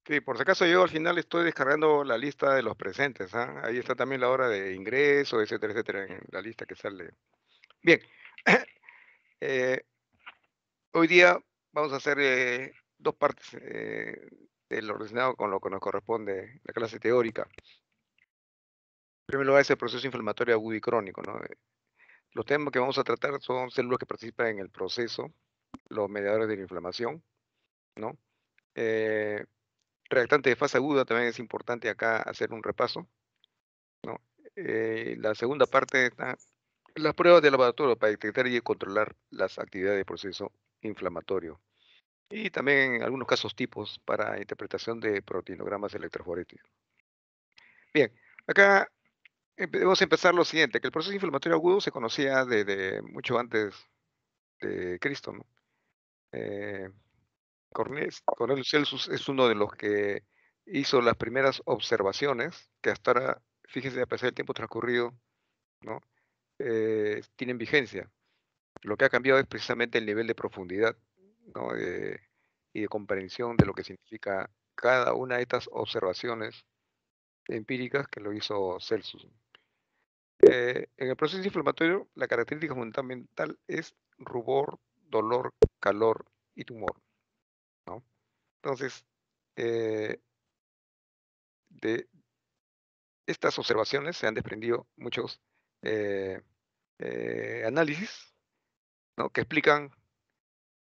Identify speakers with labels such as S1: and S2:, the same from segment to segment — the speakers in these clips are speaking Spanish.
S1: Sí, por si acaso yo al final estoy descargando la lista de los presentes, ¿ah? Ahí está también la hora de ingreso, etcétera, etcétera, en la lista que sale. Bien, eh, hoy día vamos a hacer dos partes del relacionado con lo que nos corresponde, la clase teórica. En primer lugar es el proceso inflamatorio agudo y crónico, ¿no? Los temas que vamos a tratar son células que participan en el proceso, los mediadores de la inflamación, ¿no? Eh, reactante de fase aguda también es importante acá hacer un repaso, ¿no? La segunda parte está las pruebas de laboratorio para detectar y controlar las actividades del proceso inflamatorio. Y también en algunos casos tipos para interpretación de proteinogramas electroforéticos. Bien, acá debemos empezar lo siguiente, que el proceso inflamatorio agudo se conocía desde mucho antes de Cristo, ¿no? Eh, Cornelius Celsus es uno de los que hizo las primeras observaciones que hasta ahora, fíjense, a pesar del tiempo transcurrido, ¿no? Tienen vigencia. Lo que ha cambiado es precisamente el nivel de profundidad, ¿no? Y de comprensión de lo que significa cada una de estas observaciones empíricas que lo hizo Celsus. En el proceso inflamatorio, la característica fundamental es rubor, dolor, calor y tumor, ¿no? Entonces, eh, de estas observaciones se han desprendido muchos eh, análisis, ¿no? Que explican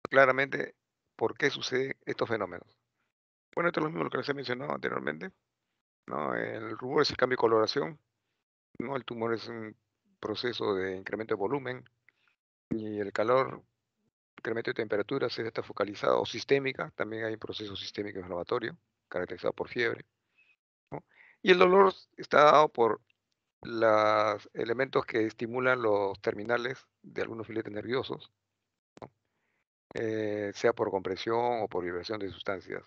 S1: claramente por qué suceden estos fenómenos. Bueno, esto es lo mismo que les he mencionado anteriormente, ¿no? El rubor es el cambio de coloración, ¿no? El tumor es un proceso de incremento de volumen y el calor, incremento de temperatura, si está focalizado o sistémica, también hay un proceso sistémico inflamatorio caracterizado por fiebre, ¿no? Y el dolor está dado por los elementos que estimulan los terminales de algunos filetes nerviosos, sea por compresión o por liberación de sustancias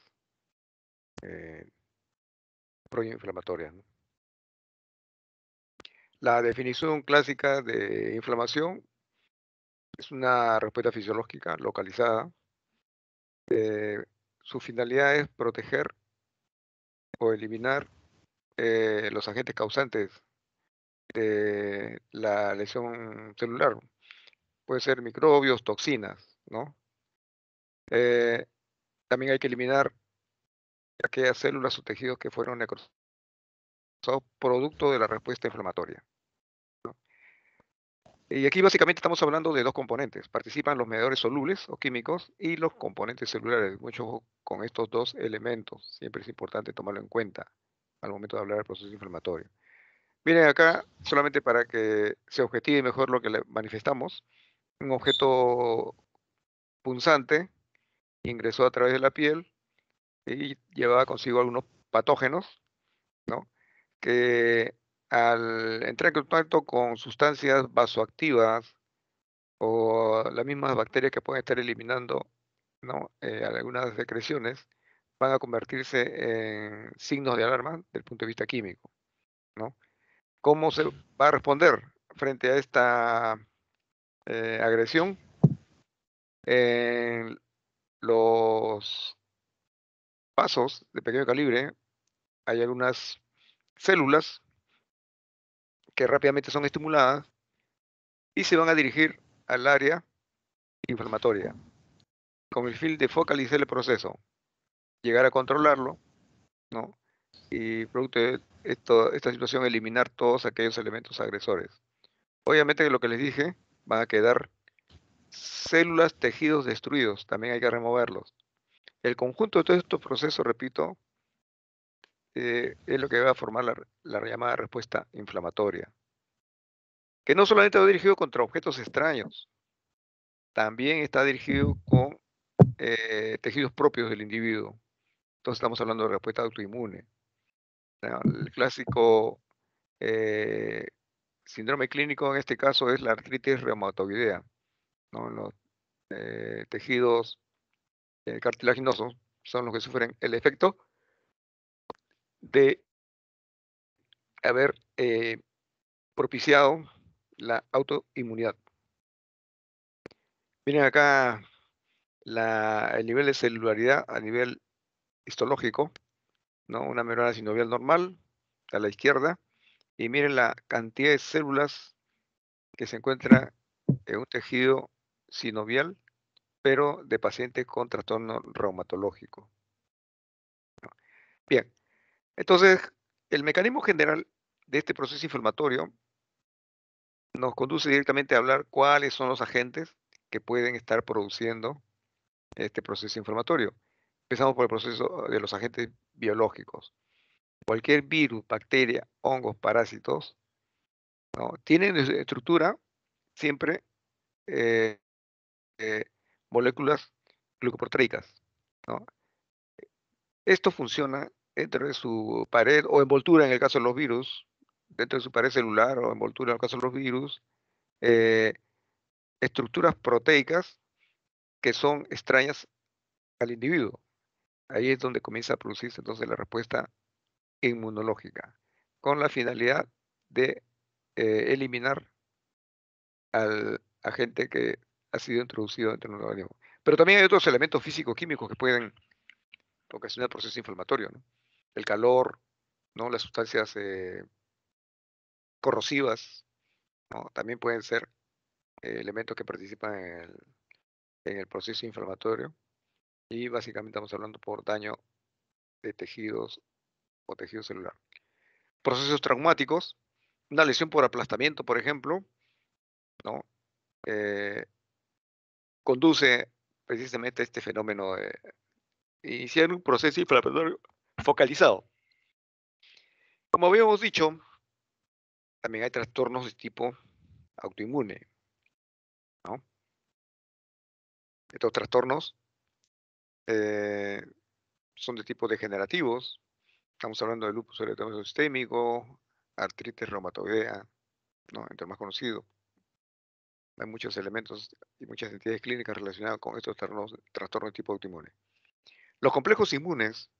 S1: eh, proinflamatorias, ¿no? La definición clásica de inflamación es una respuesta fisiológica localizada. Su finalidad es proteger o eliminar los agentes causantes de la lesión celular. Puede ser microbios, toxinas, ¿no? Eh, también hay que eliminar aquellas células o tejidos que fueron necrosados producto de la respuesta inflamatoria, ¿no? Y aquí básicamente estamos hablando de dos componentes. Participan los mediadores solubles o químicos y los componentes celulares. Mucho ojo con estos dos elementos. Siempre es importante tomarlo en cuenta al momento de hablar del proceso inflamatorio. Miren acá, solamente para que se objetive mejor lo que le manifestamos, un objeto punzante ingresó a través de la piel y llevaba consigo algunos patógenos, ¿no? Que al entrar en contacto con sustancias vasoactivas o las mismas bacterias que pueden estar eliminando, ¿no? Algunas secreciones, van a convertirse en signos de alarma desde el punto de vista químico, ¿no? ¿Cómo se va a responder frente a esta agresión? En los vasos de pequeño calibre hay algunas células que rápidamente son estimuladas y se van a dirigir al área inflamatoria con el fin de focalizar el proceso, llegar a controlarlo, ¿no? Y producto de esta situación eliminar todos aquellos elementos agresores. Obviamente lo que les dije, van a quedar células, tejidos destruidos, también hay que removerlos. El conjunto de todos estos procesos, repito, es lo que va a formar la llamada respuesta inflamatoria, que no solamente va dirigido contra objetos extraños, también está dirigido con tejidos propios del individuo. Entonces estamos hablando de respuesta autoinmune, ¿no? El clásico eh, síndrome clínico en este caso es la artritis reumatoidea, ¿no? Los tejidos cartilaginosos son los que sufren el efecto de haber propiciado la autoinmunidad. Miren acá el nivel de celularidad a nivel histológico, ¿no? Una membrana sinovial normal, a la izquierda, y miren la cantidad de células que se encuentra en un tejido sinovial, pero de pacientes con trastorno reumatológico. Bien, entonces el mecanismo general de este proceso inflamatorio nos conduce directamente a hablar cuáles son los agentes que pueden estar produciendo este proceso inflamatorio. Empezamos por el proceso de los agentes biológicos. Cualquier virus, bacteria, hongos, parásitos, ¿no? Tienen en su estructura siempre eh, eh, moléculas glucoproteicas, ¿no? Esto funciona dentro de su pared o envoltura en el caso de los virus, dentro de su pared celular o envoltura en el caso de los virus, eh, estructuras proteicas que son extrañas al individuo. Ahí es donde comienza a producirse entonces la respuesta inmunológica, con la finalidad de eliminar al agente que ha sido introducido dentro del organismo. Pero también hay otros elementos físico-químicos que pueden ocasionar proceso inflamatorio, ¿no? El calor, ¿no? Las sustancias corrosivas, ¿no? También pueden ser elementos que participan en el proceso inflamatorio y básicamente estamos hablando por daño de tejidos o tejido celular. Procesos traumáticos, una lesión por aplastamiento, por ejemplo, ¿no? Eh, conduce precisamente a este fenómeno de iniciar un proceso inflamatorio focalizado. Como habíamos dicho, también hay trastornos de tipo autoinmune, ¿no? Estos trastornos eh, son de tipo degenerativos. Estamos hablando de lupus eritematoso sistémico, artritis reumatoidea, ¿no? Entre los más conocidos. Hay muchos elementos y muchas entidades clínicas relacionadas con estos trastornos de tipo autoinmune. Los complejos inmunes,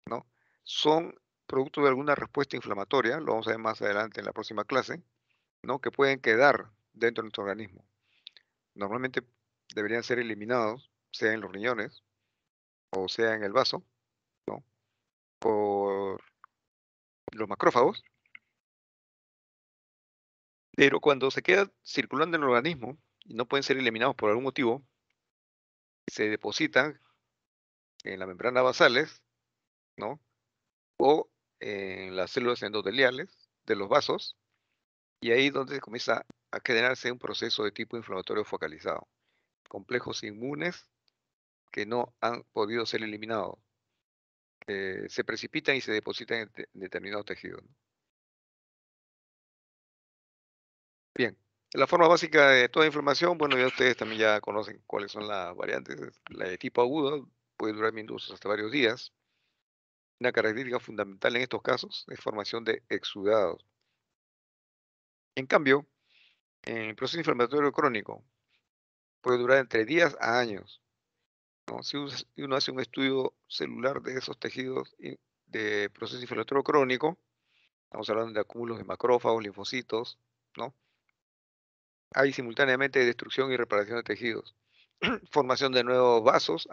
S1: ¿no? Son producto de alguna respuesta inflamatoria, lo vamos a ver más adelante en la próxima clase, ¿no? Que pueden quedar dentro de nuestro organismo. Normalmente deberían ser eliminados, sea en los riñones o sea en el vaso, ¿no? Por los macrófagos, pero cuando se quedan circulando en el organismo y no pueden ser eliminados por algún motivo, se depositan en las membranas basales, ¿no? O en las células endoteliales de los vasos, y ahí es donde comienza a generarse un proceso de tipo inflamatorio focalizado. Complejos inmunes que no han podido ser eliminados, se precipitan y se depositan en determinados tejidos, ¿no? Bien, la forma básica de toda inflamación, bueno, ya ustedes también ya conocen cuáles son las variantes. La de tipo agudo puede durar minutos hasta varios días. Una característica fundamental en estos casos es formación de exudados. En cambio, en el proceso inflamatorio crónico puede durar entre días a años, ¿no? Si uno hace un estudio celular de esos tejidos de proceso inflamatorio crónico, estamos hablando de acúmulos de macrófagos, linfocitos, ¿no? Hay simultáneamente destrucción y reparación de tejidos, formación de nuevos vasos,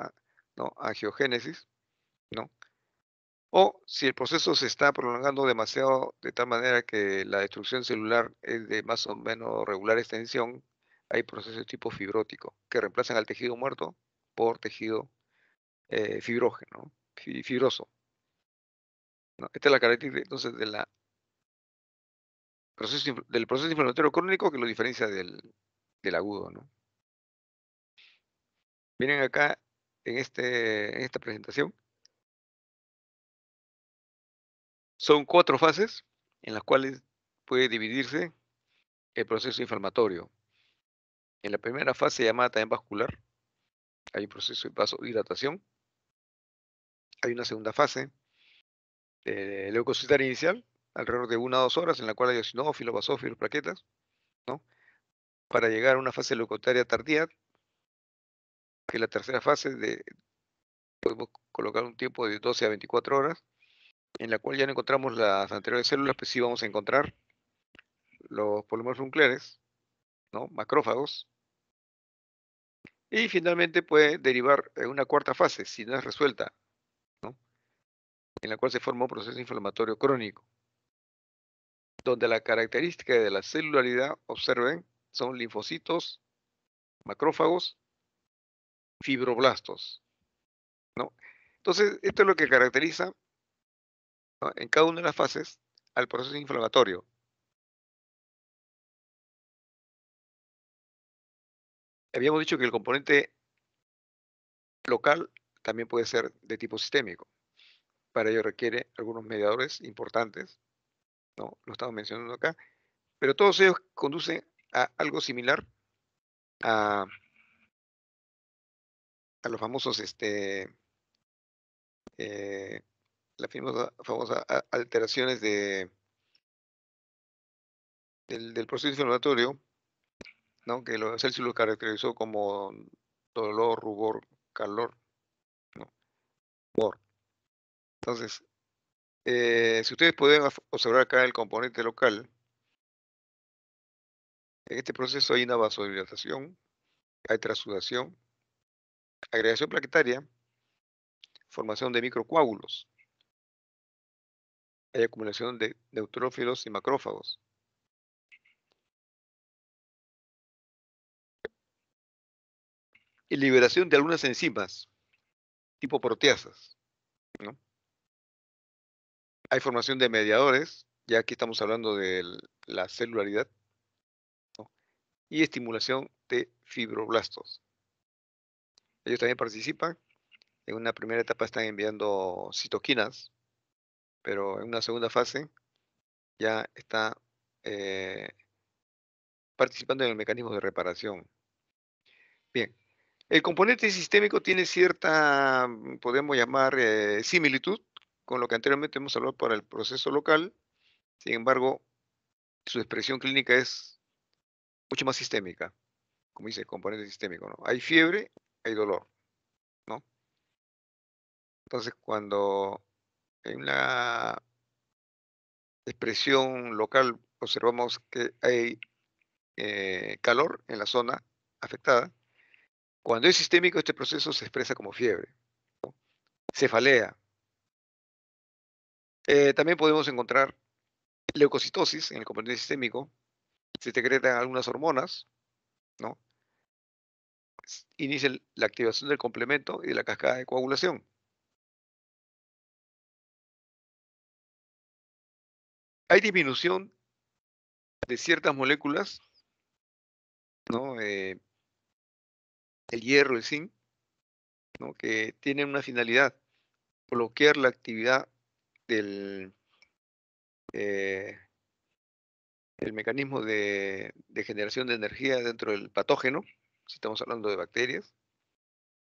S1: ¿no? Angiogénesis, ¿no? O si el proceso se está prolongando demasiado de tal manera que la destrucción celular es de más o menos regular extensión, hay procesos tipo fibrótico que reemplazan al tejido muerto por tejido fibrógeno, fibroso, ¿no? Esta es la característica entonces del proceso inflamatorio crónico que lo diferencia del agudo, ¿no? Miren acá en esta presentación, son 4 fases en las cuales puede dividirse el proceso inflamatorio. En la primera fase, llamada también vascular, hay un proceso de vasodilatación. Hay una segunda fase, leucocitaria inicial, alrededor de 1 a 2 horas, en la cual hay eosinófilos, basófilos, plaquetas, ¿no? Para llegar a una fase leucocitaria tardía, que es la tercera fase, podemos colocar un tiempo de 12 a 24 horas, en la cual ya no encontramos las anteriores células, pues sí vamos a encontrar los polímeros nucleares, ¿no? Macrófagos, y finalmente puede derivar en una cuarta fase, si no es resuelta, ¿no? en la cual se forma un proceso inflamatorio crónico, donde la característica de la celularidad, observen, son linfocitos, macrófagos, fibroblastos, ¿no? Entonces, esto es lo que caracteriza, ¿no?, en cada una de las fases al proceso inflamatorio. Habíamos dicho que el componente local también puede ser de tipo sistémico. Para ello requiere algunos mediadores importantes, ¿no? Lo estamos mencionando acá, pero todos ellos conducen a algo similar a, a los famosos, eh, las famosa alteraciones del proceso inflamatorio, ¿no? Que los Celsius lo caracterizó como dolor, rubor, calor, ¿no? Humor. Entonces, si ustedes pueden observar acá el componente local, en este proceso hay una vasodilatación, hay transudación, agregación plaquetaria, formación de microcoágulos, hay acumulación de neutrófilos y macrófagos y liberación de algunas enzimas, tipo proteasas, ¿no? Hay formación de mediadores, ya aquí estamos hablando de la celularidad, ¿no? Y estimulación de fibroblastos. Ellos también participan. En una primera etapa están enviando citoquinas, pero en una segunda fase ya está eh, participando en el mecanismo de reparación. Bien, el componente sistémico tiene cierta, podemos llamar, similitud con lo que anteriormente hemos hablado para el proceso local. Sin embargo, su expresión clínica es mucho más sistémica, como dice el componente sistémico, ¿no? Hay fiebre, hay dolor, ¿no? Entonces, cuando en una expresión local observamos que hay calor en la zona afectada, cuando es sistémico, este proceso se expresa como fiebre, cefalea. También podemos encontrar leucocitosis en el componente sistémico, se secretan algunas hormonas, ¿no? Inicia la activación del complemento y de la cascada de coagulación. Hay disminución de ciertas moléculas, ¿no? El hierro, el zinc, ¿no?, que tienen una finalidad, bloquear la actividad del eh, el mecanismo de generación de energía dentro del patógeno, si estamos hablando de bacterias,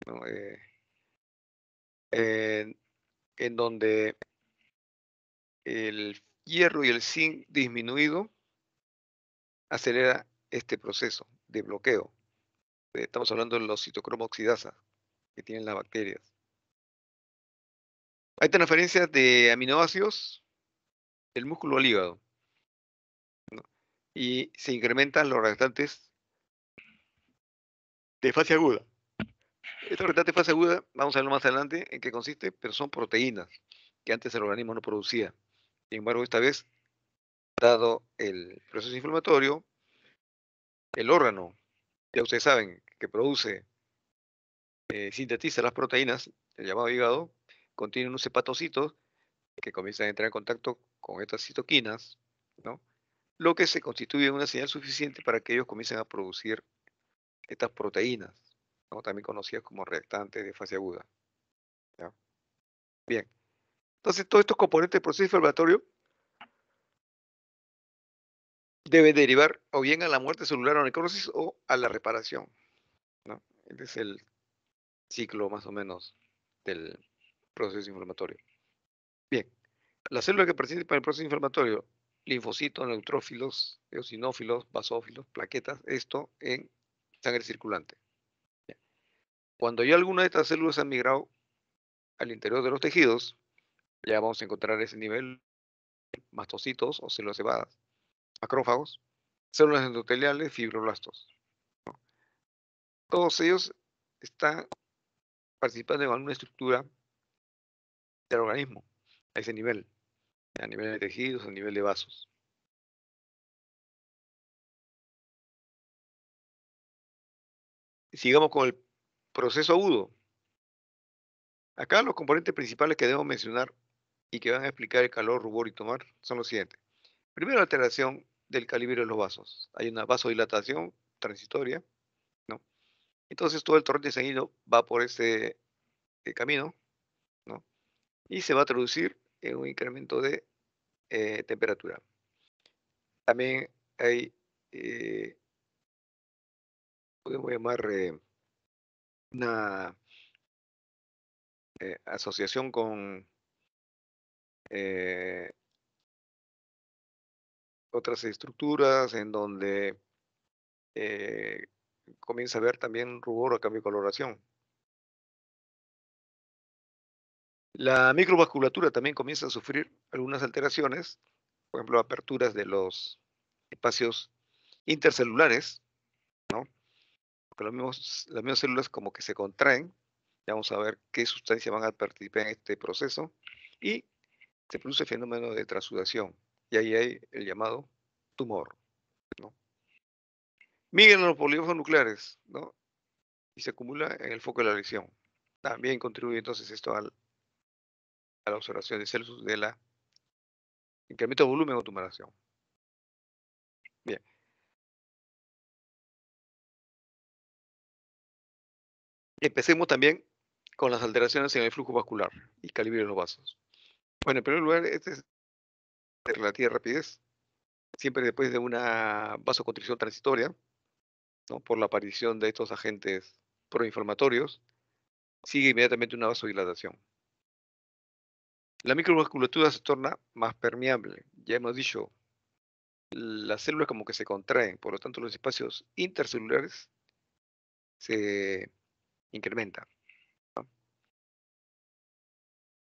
S1: ¿no? En en donde el hierro y el zinc disminuido acelera este proceso de bloqueo. Estamos hablando de los citocromo oxidasa que tienen las bacterias. Hay transferencias de aminoácidos del músculo al hígado, ¿no? Y se incrementan los restantes de fase aguda. Estos restantes de fase aguda, vamos a verlo más adelante en qué consiste, pero son proteínas que antes el organismo no producía. Sin embargo, esta vez, dado el proceso inflamatorio, el órgano, ya ustedes saben, que produce, sintetiza las proteínas, el llamado hígado, contiene unos hepatocitos que comienzan a entrar en contacto con estas citoquinas, ¿no? Lo que se constituye una señal suficiente para que ellos comiencen a producir estas proteínas, ¿no?, también conocidas como reactantes de fase aguda, ¿ya? Bien, entonces todos estos componentes del proceso inflamatorio deben derivar o bien a la muerte celular o necrosis o a la reparación, ¿no? Este es el ciclo más o menos del proceso inflamatorio. Bien, las células que participan en el proceso inflamatorio, linfocitos, neutrófilos, eosinófilos, basófilos, plaquetas, esto en sangre circulante. Cuando ya alguna de estas células han migrado al interior de los tejidos, ya vamos a encontrar ese nivel, mastocitos o células cebadas, macrófagos, células endoteliales, fibroblastos. Todos ellos están participando en alguna estructura del organismo. a ese nivel, a nivel de tejidos, a nivel de vasos. Sigamos con el proceso agudo. Acá los componentes principales que debo mencionar y que van a explicar el calor, rubor y tomar son los siguientes. Primero, la alteración del calibre de los vasos. Hay una vasodilatación transitoria, ¿no? Entonces todo el torrente sanguíneo va por ese camino, ¿no? Y se va a traducir en un incremento de temperatura. También hay, eh, podemos llamar una asociación con eh, otras estructuras en donde eh, comienza a haber también rubor o cambio de coloración. La microvasculatura también comienza a sufrir algunas alteraciones, por ejemplo, aperturas de los espacios intercelulares, ¿no? Porque las mismas células como que se contraen. Ya vamos a ver qué sustancias van a participar en este proceso. Y se produce el fenómeno de transsudación. Y ahí hay el llamado tumor, ¿no? Migran los polímeros nucleares, ¿no? Y se acumula en el foco de la lesión. También contribuye entonces esto a la observación de Celsius de la incremento de volumen o tumoración. Bien, empecemos también con las alteraciones en el flujo vascular y calibre de los vasos. Bueno, en primer lugar, este es de relativa rapidez, siempre después de una vasoconstricción transitoria, ¿no? Por la aparición de estos agentes proinflamatorios, sigue inmediatamente una vasodilatación. La microvasculatura se torna más permeable. Ya hemos dicho, las células como que se contraen, por lo tanto los espacios intercelulares se incrementan, ¿no?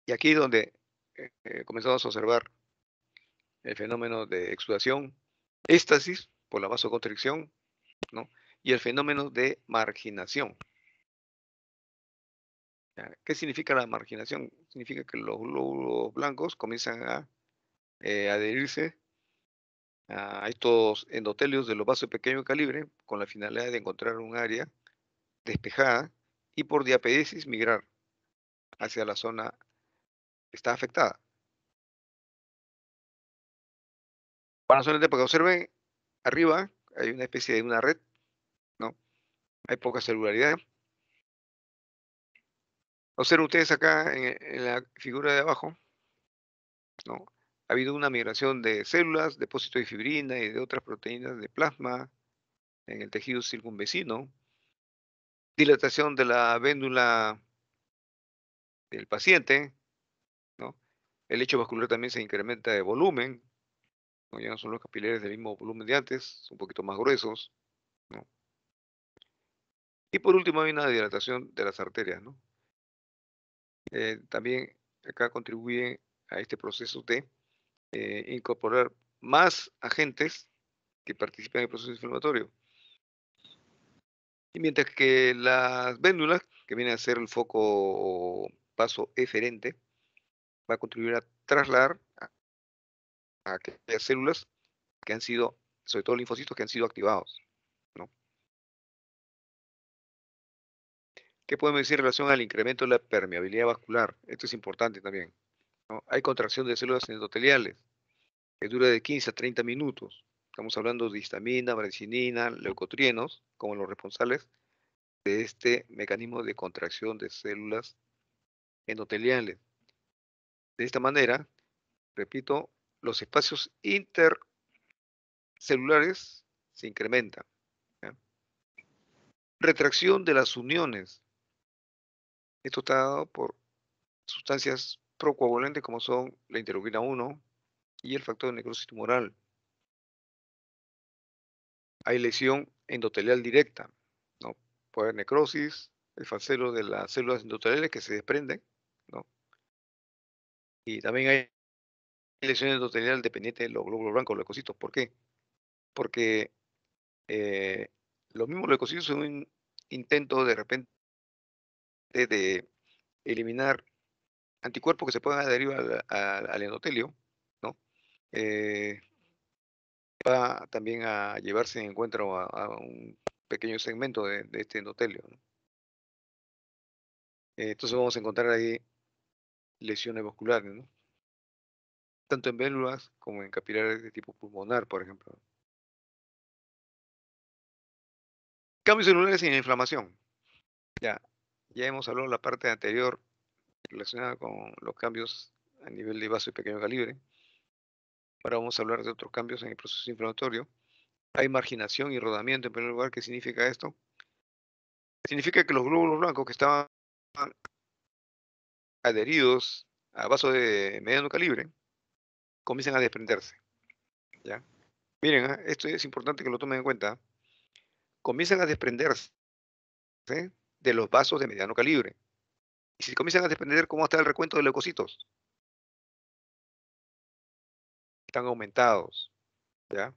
S1: Y aquí es donde comenzamos a observar el fenómeno de exudación, éstasis por la vasoconstricción, ¿no? Y el fenómeno de marginación. ¿Ya? ¿Qué significa la marginación? Significa que los glóbulos blancos comienzan a adherirse a estos endotelios de los vasos de pequeño calibre con la finalidad de encontrar un área despejada y por diapédesis migrar hacia la zona que está afectada. Para solamente para que observen, arriba hay una especie de una red, ¿no? Hay poca celularidad. Observen ustedes acá en la figura de abajo, ¿no? Ha habido una migración de células, depósito de fibrina y de otras proteínas de plasma en el tejido circunvecino, dilatación de la véndula del paciente, ¿no? El lecho vascular también se incrementa de volumen, ¿no? Ya no son los capilares del mismo volumen de antes, son un poquito más gruesos, ¿no? Y por último hay una dilatación de las arterias, ¿no? También acá contribuye a este proceso de incorporar más agentes que participan en el proceso inflamatorio. Y mientras que las véndulas, que viene a ser el foco o paso eferente, va a contribuir a trasladar a aquellas células que han sido, sobre todo linfocitos que han sido activados, ¿no? ¿Qué podemos decir en relación al incremento de la permeabilidad vascular? Esto es importante también, ¿no? Hay contracción de células endoteliales que dura de 15 a 30 minutos. Estamos hablando de histamina, branchinina, leucotrienos, como los responsables de este mecanismo de contracción de células endoteliales. De esta manera, repito, los espacios intercelulares se incrementan, ¿ya? Retracción de las uniones. Esto está dado por sustancias procoagulantes como son la interleuquina 1 y el factor de necrosis tumoral. Hay lesión endotelial directa, ¿no? Puede haber necrosis, el falcelo de las células endoteliales que se desprenden, ¿no? Y también hay lesión endotelial dependiente de los glóbulos blancos, los leucocitos. ¿Por qué? Porque eh, los mismos leucocitos son un intento de repente de eliminar anticuerpos que se puedan adherir al endotelio, ¿no? Eh, va también a llevarse en encuentro a un pequeño segmento de este endotelio, ¿no? Entonces vamos a encontrar ahí lesiones vasculares, ¿no? Tanto en válvulas como en capilares de tipo pulmonar, por ejemplo. Cambios celulares sin inflamación. Ya, ya hemos hablado de la parte anterior relacionada con los cambios a nivel de vaso de pequeño calibre. Ahora vamos a hablar de otros cambios en el proceso inflamatorio. Hay marginación y rodamiento. En primer lugar, ¿qué significa esto? Significa que los glóbulos blancos que estaban adheridos a vasos de mediano calibre comienzan a desprenderse, ¿ya? Miren, esto es importante que lo tomen en cuenta. Comienzan a desprenderse de los vasos de mediano calibre. Y si comienzan a desprender, ¿cómo está el recuento de leucocitos? Están aumentados, ¿ya?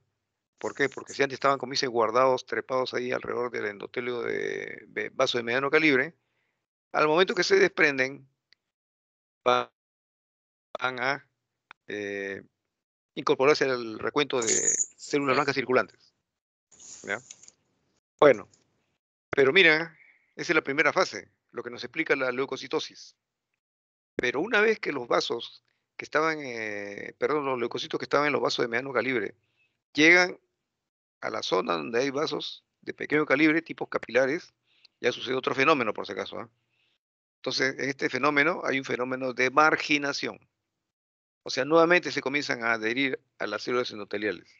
S1: ¿Por qué? Porque si antes estaban, como dice, guardados, trepados ahí alrededor del endotelio de vaso de mediano calibre, al momento que se desprenden, van a eh, incorporarse al recuento de células blancas circulantes, ¿ya? Bueno, pero mira, esa es la primera fase, lo que nos explica la leucocitosis. Pero una vez que los vasos que estaban, perdón, los leucocitos que estaban en los vasos de mediano calibre llegan a la zona donde hay vasos de pequeño calibre, tipos capilares, ya sucede otro fenómeno por si acaso, ¿ah? Entonces, en este fenómeno hay un fenómeno de marginación. O sea, nuevamente se comienzan a adherir a las células endoteliales.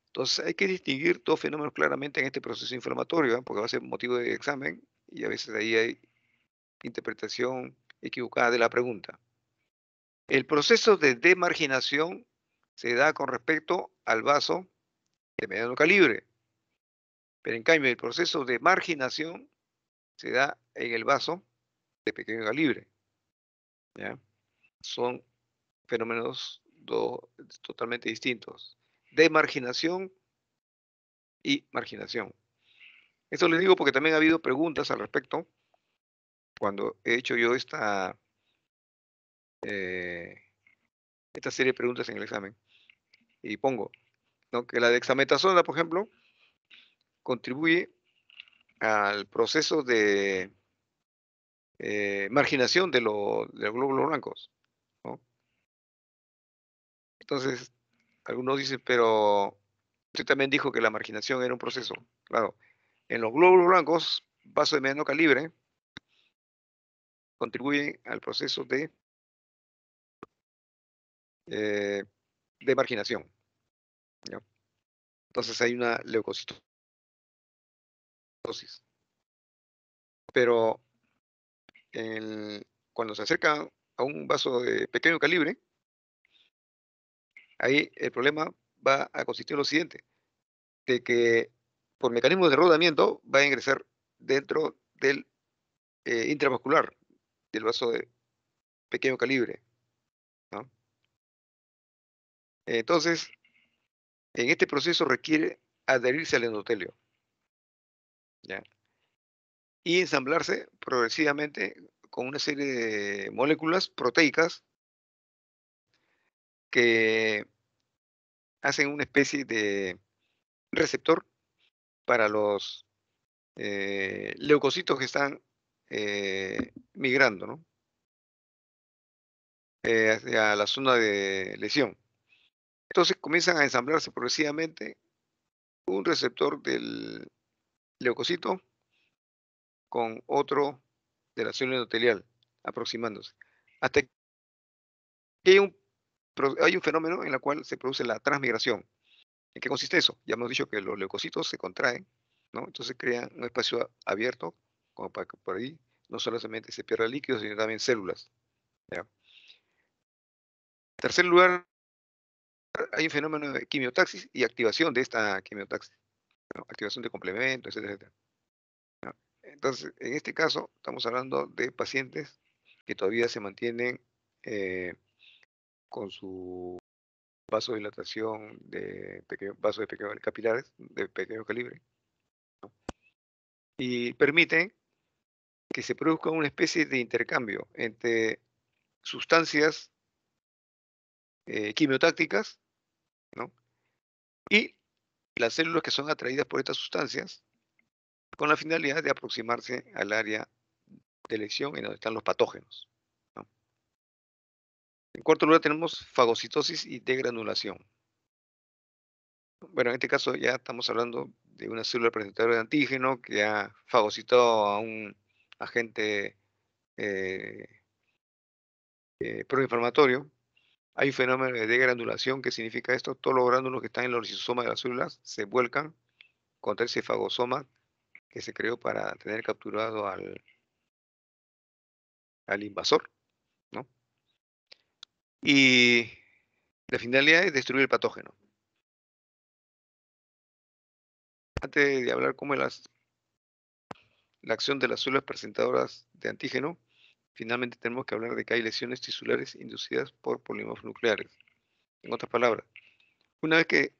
S1: Entonces, hay que distinguir dos fenómenos claramente en este proceso inflamatorio, ¿ah? Porque va a ser motivo de examen y a veces ahí hay interpretación equivocada de la pregunta. El proceso de demarginación se da con respecto al vaso de mediano calibre, pero en cambio el proceso de marginación se da en el vaso de pequeño calibre, ¿ya? Son fenómenos totalmente distintos. Demarginación y marginación. Esto les digo porque también ha habido preguntas al respecto cuando he hecho yo eh, esta serie de preguntas en el examen. Y pongo, ¿no?, que la dexametasona, por ejemplo, contribuye al proceso de marginación de los glóbulos blancos, ¿no? Entonces, algunos dicen, pero usted también dijo que la marginación era un proceso. Claro, en los glóbulos blancos, vasos de mediano calibre, contribuyen al proceso eh, de marginación, ¿ya? Entonces hay una leucocitosis. Pero cuando se acerca a un vaso de pequeño calibre, ahí el problema va a consistir en lo siguiente, de que por mecanismos de rodamiento va a ingresar dentro del intravascular del vaso de pequeño calibre, ¿no? Entonces, en este proceso requiere adherirse al endotelio, ¿ya? Y ensamblarse progresivamente con una serie de moléculas proteicas que hacen una especie de receptor para los leucocitos que están migrando, ¿no?, hacia la zona de lesión. Entonces comienzan a ensamblarse progresivamente un receptor del leucocito con otro de la célula endotelial, aproximándose. Hasta que hay un fenómeno en el cual se produce la transmigración. ¿En qué consiste eso? Ya hemos dicho que los leucocitos se contraen, ¿no? Entonces crean un espacio abierto, como para que por ahí no solamente se pierda líquido, sino también células, ¿ya? En tercer lugar, hay un fenómeno de quimiotaxis y activación de esta quimiotaxis, ¿no? Activación de complementos, etcétera, etcétera, ¿no? Entonces, en este caso, estamos hablando de pacientes que todavía se mantienen con su vasodilatación de vasos de pequeños capilares, de pequeño calibre, y permiten que se produzca una especie de intercambio entre sustancias quimiotácticas, ¿no? Y las células que son atraídas por estas sustancias con la finalidad de aproximarse al área de lesión en donde están los patógenos, ¿no? En cuarto lugar tenemos fagocitosis y degranulación. Bueno, en este caso ya estamos hablando de una célula presentadora de antígeno que ha fagocitado a un agente eh, proinflamatorio. Hay un fenómeno de degranulación. ¿Qué significa esto? Todos los gránulos que están en los lisosomas de las células se vuelcan contra ese fagosoma que se creó para tener capturado al invasor, ¿no? Y la finalidad es destruir el patógeno. Antes de hablar cómo es la acción de las células presentadoras de antígeno, finalmente tenemos que hablar de que hay lesiones tisulares inducidas por polímeros nucleares. En otras palabras, una vez que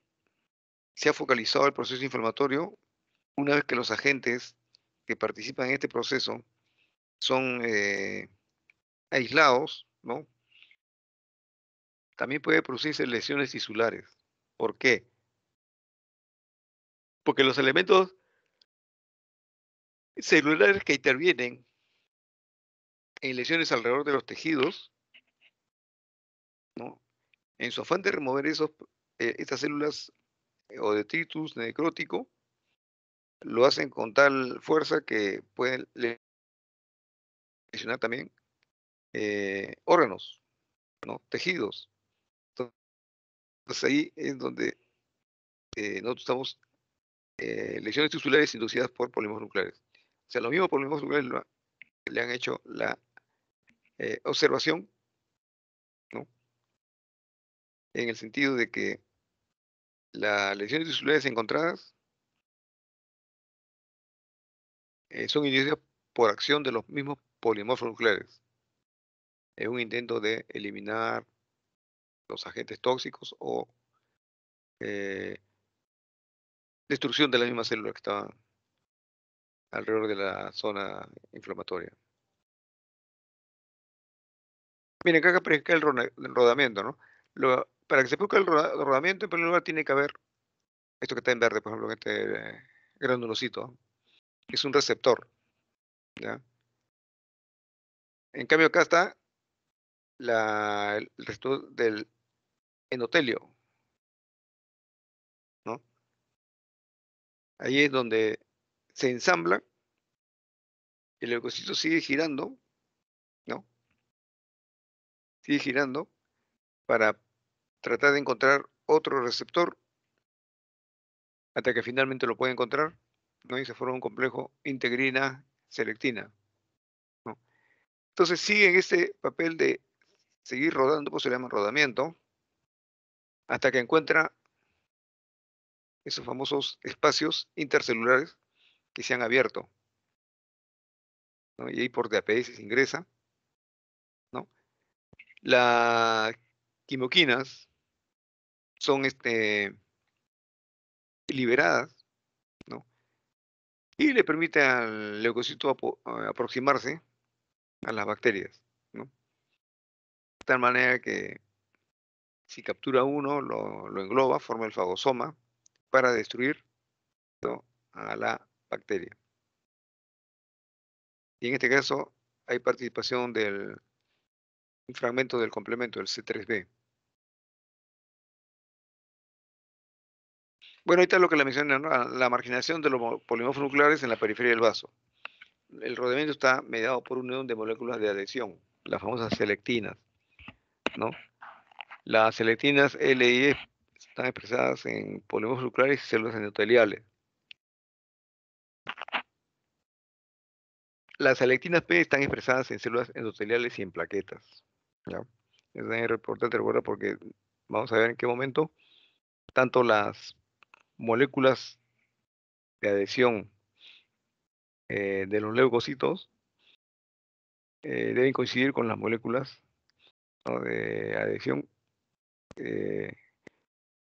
S1: se ha focalizado el proceso inflamatorio, una vez que los agentes que participan en este proceso son aislados, ¿no? También puede producirse lesiones tisulares. ¿Por qué? Porque los elementos celulares que intervienen en lesiones alrededor de los tejidos, ¿no? En su afán de remover estas células o detritus necrótico, lo hacen con tal fuerza que pueden lesionar también órganos, ¿no? Tejidos. Entonces ahí es donde nosotros estamos lesiones tisulares inducidas por polímeros nucleares. O sea, los mismos polímeros nucleares le han hecho la observación, ¿no? En el sentido de que las lesiones tisulares encontradas son inducidas por acción de los mismos polimorfos nucleares. Es un intento de eliminar los agentes tóxicos o eh, destrucción de la misma célula que estaba alrededor de la zona inflamatoria. Miren, acá aparece el rodamiento, ¿no? Para que se produzca el rodamiento, en primer lugar tiene que haber esto que está en verde, por ejemplo, este granulocito, que es un receptor, ¿ya? En cambio, acá está el resto del endotelio, ¿no? Ahí es donde se ensambla, el leucocito sigue girando, ¿no? Sigue girando para tratar de encontrar otro receptor hasta que finalmente lo puede encontrar, ¿no? Y se forma un complejo integrina-selectina, ¿no? Entonces sigue en este papel de seguir rodando, pues se le llama rodamiento, hasta que encuentra esos famosos espacios intercelulares que se han abierto, ¿no? Y ahí por DAPS ingresa, ¿no? Las quimoquinas son liberadas, ¿no? Y le permite al leucocito aproximarse a las bacterias, ¿no? De tal manera que si captura uno, lo engloba, forma el fagosoma para destruir, ¿no?, a la bacteria. Y en este caso hay participación del un fragmento del complemento, el C3b. Bueno, ahí está lo que le mencioné, ¿no? La marginación de los polimorfos nucleares en la periferia del vaso. El rodeamiento está mediado por una unión de moléculas de adhesión, las famosas selectinas, ¿no? Las selectinas L y E están expresadas en polimorfos nucleares y células endoteliales. Las selectinas P están expresadas en células endoteliales y en plaquetas, ¿ya? Es muy importante recordar porque vamos a ver en qué momento tanto las moléculas de adhesión de los leucocitos deben coincidir con las moléculas, ¿no?, de adhesión. Debe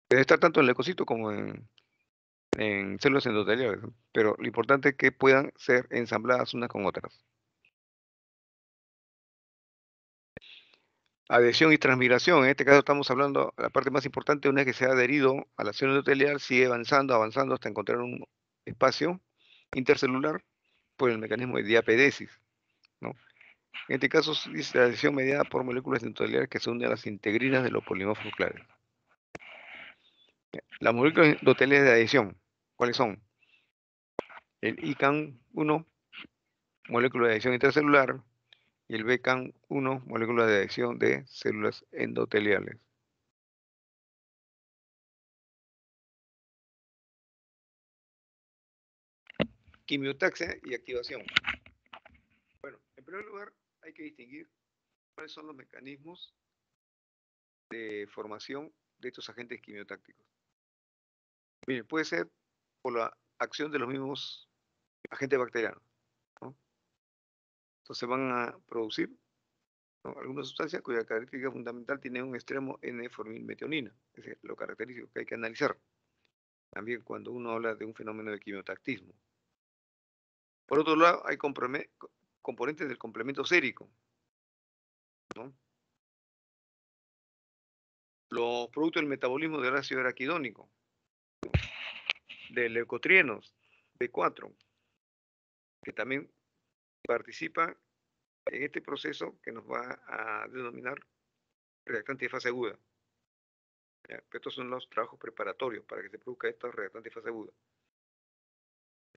S1: estar tanto en el leucocito como en células endoteliales, ¿no? Pero lo importante es que puedan ser ensambladas unas con otras. Adhesión y transmigración. En este caso estamos hablando, la parte más importante, una vez que se ha adherido a la célula endotelial, sigue avanzando hasta encontrar un espacio intercelular por el mecanismo de diapedesis, ¿no? En este caso es la adhesión mediada por moléculas endoteliales que se unen a las integrinas de los polimorfos nucleares. Las moléculas endoteliales de adhesión, ¿cuáles son? El ICAN-1, molécula de adhesión intracelular, y el BCAN-1, molécula de adhesión de células endoteliales. Quimiotaxia y activación. Bueno, en primer lugar hay que distinguir cuáles son los mecanismos de formación de estos agentes quimiotácticos. Miren, puede ser por la acción de los mismos agentes bacterianos, ¿no? Entonces van a producir, ¿no?, algunas sustancias cuya característica fundamental tiene un extremo N-formilmetionina. Es decir, lo característico que hay que analizar también cuando uno habla de un fenómeno de quimiotactismo. Por otro lado, hay componentes del complemento sérico, ¿no? Los productos del metabolismo del ácido araquidónico, de leucotrienos, B4, que también participa en este proceso que nos va a denominar reactante de fase aguda. ¿Ya? Estos son los trabajos preparatorios para que se produzca esta reactante de fase aguda.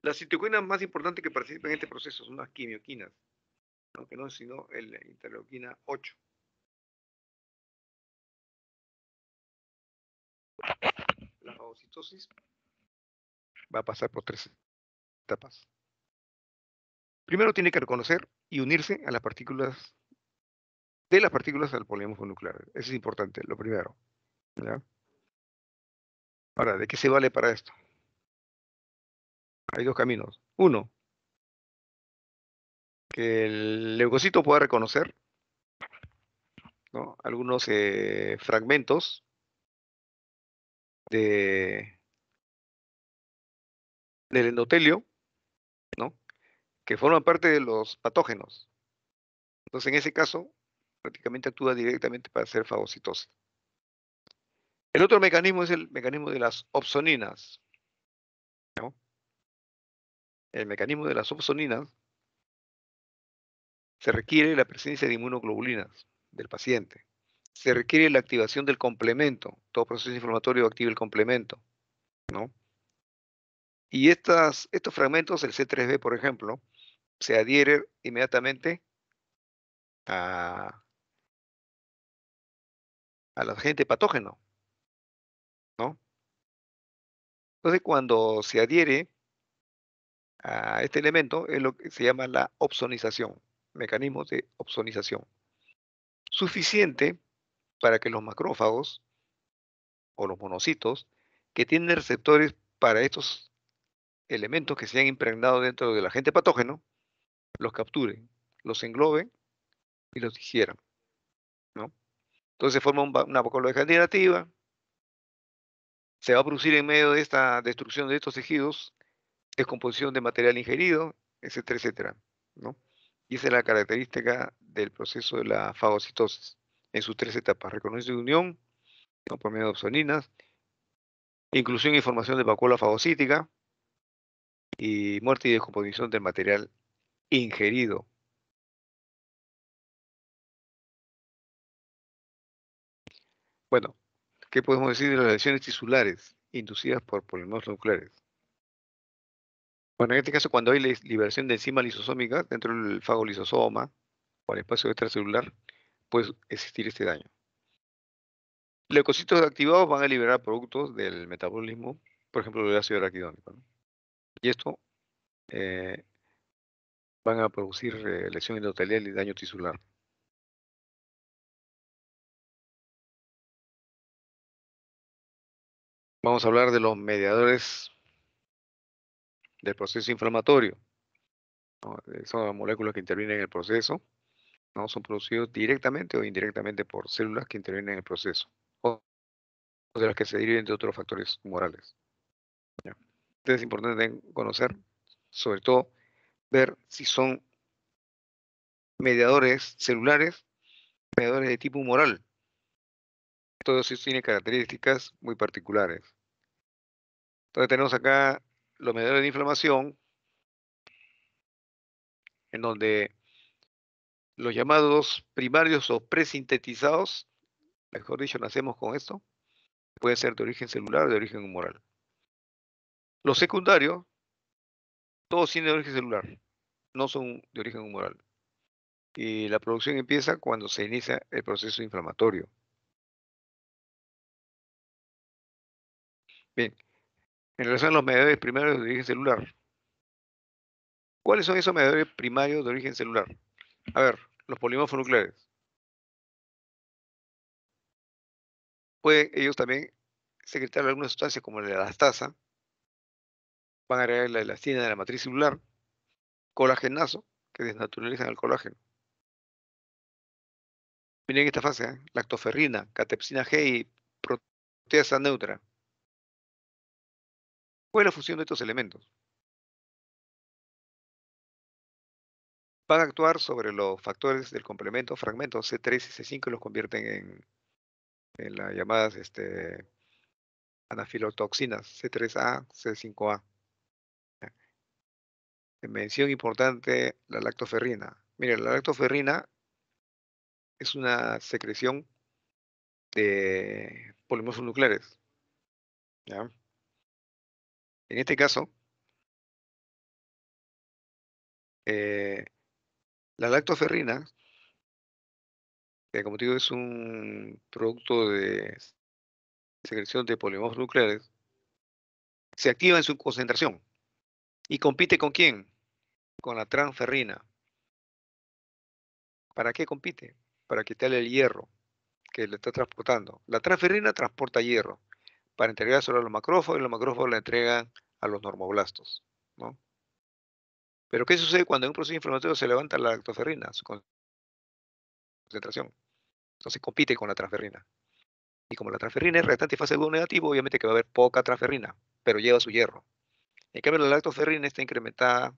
S1: Las citoquinas más importantes que participan en este proceso son las quimioquinas, ¿no?, que no es sino la interleuquina 8. La fagocitosis va a pasar por 3 etapas. Primero tiene que reconocer y unirse a las partículas al polimorfo nuclear. Eso es importante, lo primero, ¿ya? Ahora, ¿de qué se vale para esto? Hay dos caminos. Uno, que el leucocito pueda reconocer, ¿no?, algunos fragmentos del endotelio, ¿no?, que forman parte de los patógenos. Entonces, en ese caso, prácticamente actúa directamente para hacer fagocitosis. El otro mecanismo es el mecanismo de las opsoninas, ¿no? El mecanismo de las opsoninas se requiere la presencia de inmunoglobulinas del paciente. Se requiere la activación del complemento. Todo proceso inflamatorio activa el complemento, ¿no? Y estos fragmentos, el C3b, por ejemplo, se adhiere inmediatamente a, al agente patógeno, ¿no? Entonces, cuando se adhiere a este elemento, es lo que se llama la opsonización, mecanismos de opsonización. Suficiente para que los macrófagos o los monocitos que tienen receptores para estos elementos que se han impregnado dentro del agente patógeno, los capturen, los engloben y los digieran, ¿no? Entonces se forma una vacuola degenerativa, se va a producir en medio de esta destrucción de estos tejidos descomposición de material ingerido, etcétera, etcétera, ¿no? Y esa es la característica del proceso de la fagocitosis en sus 3 etapas: reconocimiento de unión, ¿no?, por medio de opsoninas, inclusión y formación de vacuola fagocítica y muerte y descomposición del material ingerido. Bueno, ¿qué podemos decir de las lesiones tisulares inducidas por polimorfos nucleares? Bueno, en este caso, cuando hay liberación de enzimas lisosómicas dentro del fagolisosoma o el espacio extracelular, puede existir este daño. Leucocitos activados van a liberar productos del metabolismo, por ejemplo, el ácido araquidónico, ¿no? Y esto eh, van a producir lesión endotelial y daño tisular. Vamos a hablar de los mediadores del proceso inflamatorio, ¿no? Son moléculas que intervienen en el proceso, ¿no? Son producidos directamente o indirectamente por células que intervienen en el proceso, o de las que se deriven de otros factores humorales, ¿ya? Entonces es importante conocer, sobre todo, ver si son mediadores celulares, medidores de tipo humoral. Todos ellos tienen características muy particulares. Entonces tenemos acá los medidores de inflamación, en donde los llamados primarios o presintetizados, mejor dicho, nacemos con esto, pueden ser de origen celular o de origen humoral. Los secundarios, todos tienen de origen celular, no son de origen humoral. Y la producción empieza cuando se inicia el proceso inflamatorio. Bien, en relación a los mediadores primarios de origen celular, ¿cuáles son esos mediadores primarios de origen celular? A ver, los polimorfos nucleares. Pueden ellos también secretar algunas sustancias como la elastasa, van a agregar la elastina de la matriz celular, colagenazo, que desnaturalizan el colágeno. Miren esta fase, ¿eh? Lactoferrina, catepsina G y proteasa neutra. ¿Cuál es la función de estos elementos? Van a actuar sobre los factores del complemento, fragmentos C3 y C5 y los convierten en las llamadas anafilotoxinas C3A, C5A. Mención importante, la lactoferrina. Miren, la lactoferrina es una secreción de polimorfos nucleares, ¿ya? En este caso, eh, la lactoferrina, que como te digo es un producto de secreción de polimorfos nucleares, se activa en su concentración y compite ¿con quién? Con la transferrina. ¿Para qué compite? Para quitarle el hierro que le está transportando. La transferrina transporta hierro para entregárselo a los macrófagos y los macrófagos la entregan a los normoblastos, ¿no? Pero ¿qué sucede cuando en un proceso inflamatorio se levanta la lactoferrina, su concentración? Entonces compite con la transferrina. Y como la transferrina es reactante fase 2 negativo, obviamente que va a haber poca transferrina, pero lleva su hierro. En cambio, la lactoferrina está incrementada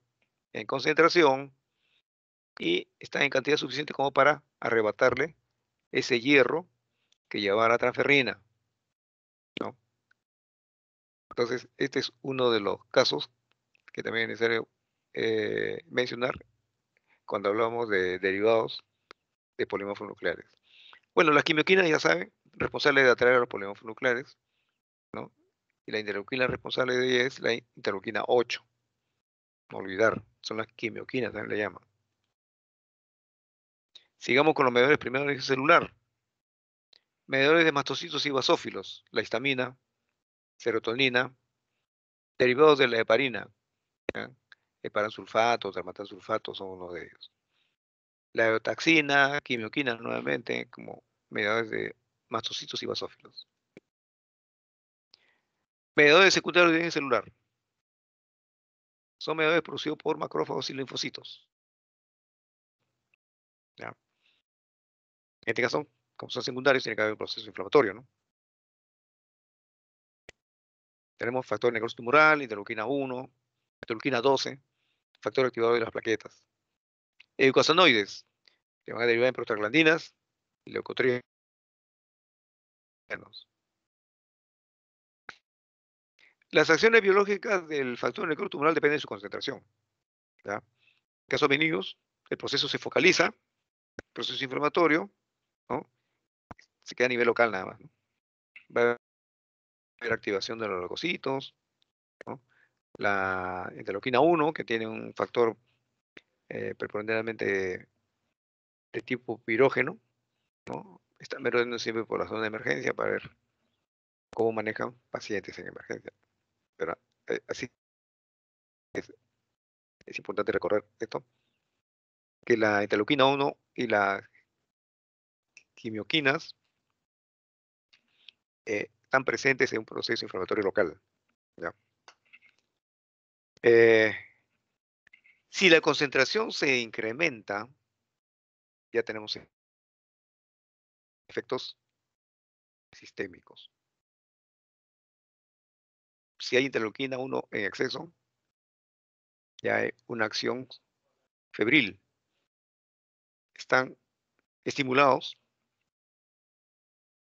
S1: en concentración y está en cantidad suficiente como para arrebatarle ese hierro que lleva la transferrina, ¿no? Entonces, este es uno de los casos que también es necesario mencionar cuando hablamos de derivados de polimorfos nucleares. Bueno, las quimioquinas, ya saben, responsables de atraer a los polimorfos nucleares, ¿no? Y la interleuquina responsable de ella es la interleuquina 8. No olvidar, son las quimioquinas, también le llaman. Sigamos con los mediadores primarios de origen celular. Mediadores de mastocitos y basófilos, la histamina, serotonina, derivados de la heparina, ¿ya? Heparansulfato, dermatansulfato son uno de ellos. La eotaxina, quimioquina nuevamente, como mediadores de mastocitos y basófilos. Mediadores secundarios de origen celular. Son mediadores producidos por macrófagos y linfocitos, ¿ya? En este caso, como son secundarios, tiene que haber un proceso inflamatorio, ¿no? Tenemos factor necrosis tumoral, interleuquina 1, interleuquina 12, factor activador de las plaquetas. Eucosanoides, que van a derivar en prostaglandinas y leucotrienos. Las acciones biológicas del factor necrosis tumoral dependen de su concentración, ¿ya? En casos benignos, el proceso se focaliza, el proceso inflamatorio, ¿no? Se queda a nivel local nada más, ¿no? Va a haber activación de los leucocitos, ¿no? La interleuquina 1, que tiene un factor preponderantemente de tipo pirógeno, ¿no? Están mirando siempre por la zona de emergencia para ver cómo manejan pacientes en emergencia. Pero así es importante recordar esto, que la interleuquina 1 y las quimioquinas están presentes en un proceso inflamatorio local, ¿ya? Eh, si la concentración se incrementa, ya tenemos efectos sistémicos. Si hay interleuquina 1 en exceso, ya hay una acción febril. Están estimulados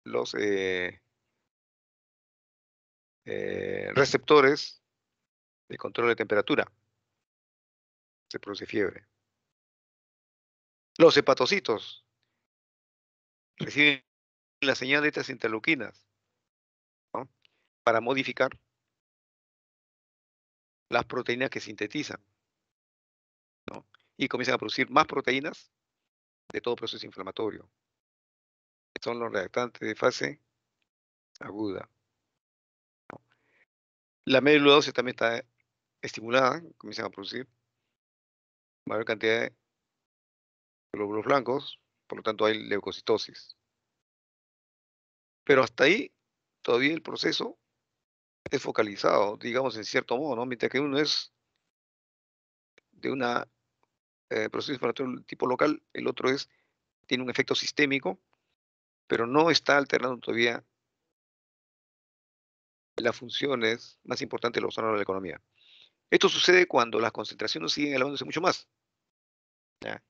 S1: los receptores de control de temperatura. Se produce fiebre. Los hepatocitos reciben la señal de estas interleuquinas, ¿no? Para modificar las proteínas que sintetizan, ¿no? Y comienzan a producir más proteínas de todo proceso inflamatorio. Son los reactantes de fase aguda. La médula ósea también está estimulada, comienzan a producir mayor cantidad de glóbulos blancos, por lo tanto hay leucocitosis. Pero hasta ahí todavía el proceso es focalizado, digamos, en cierto modo, ¿no? Mientras que uno es de una proceso inflamatorio tipo local, el otro tiene un efecto sistémico, pero no está alterando todavía las funciones más importantes de los órganos de la economía. Esto sucede cuando las concentraciones siguen elevándose mucho más, ¿ya?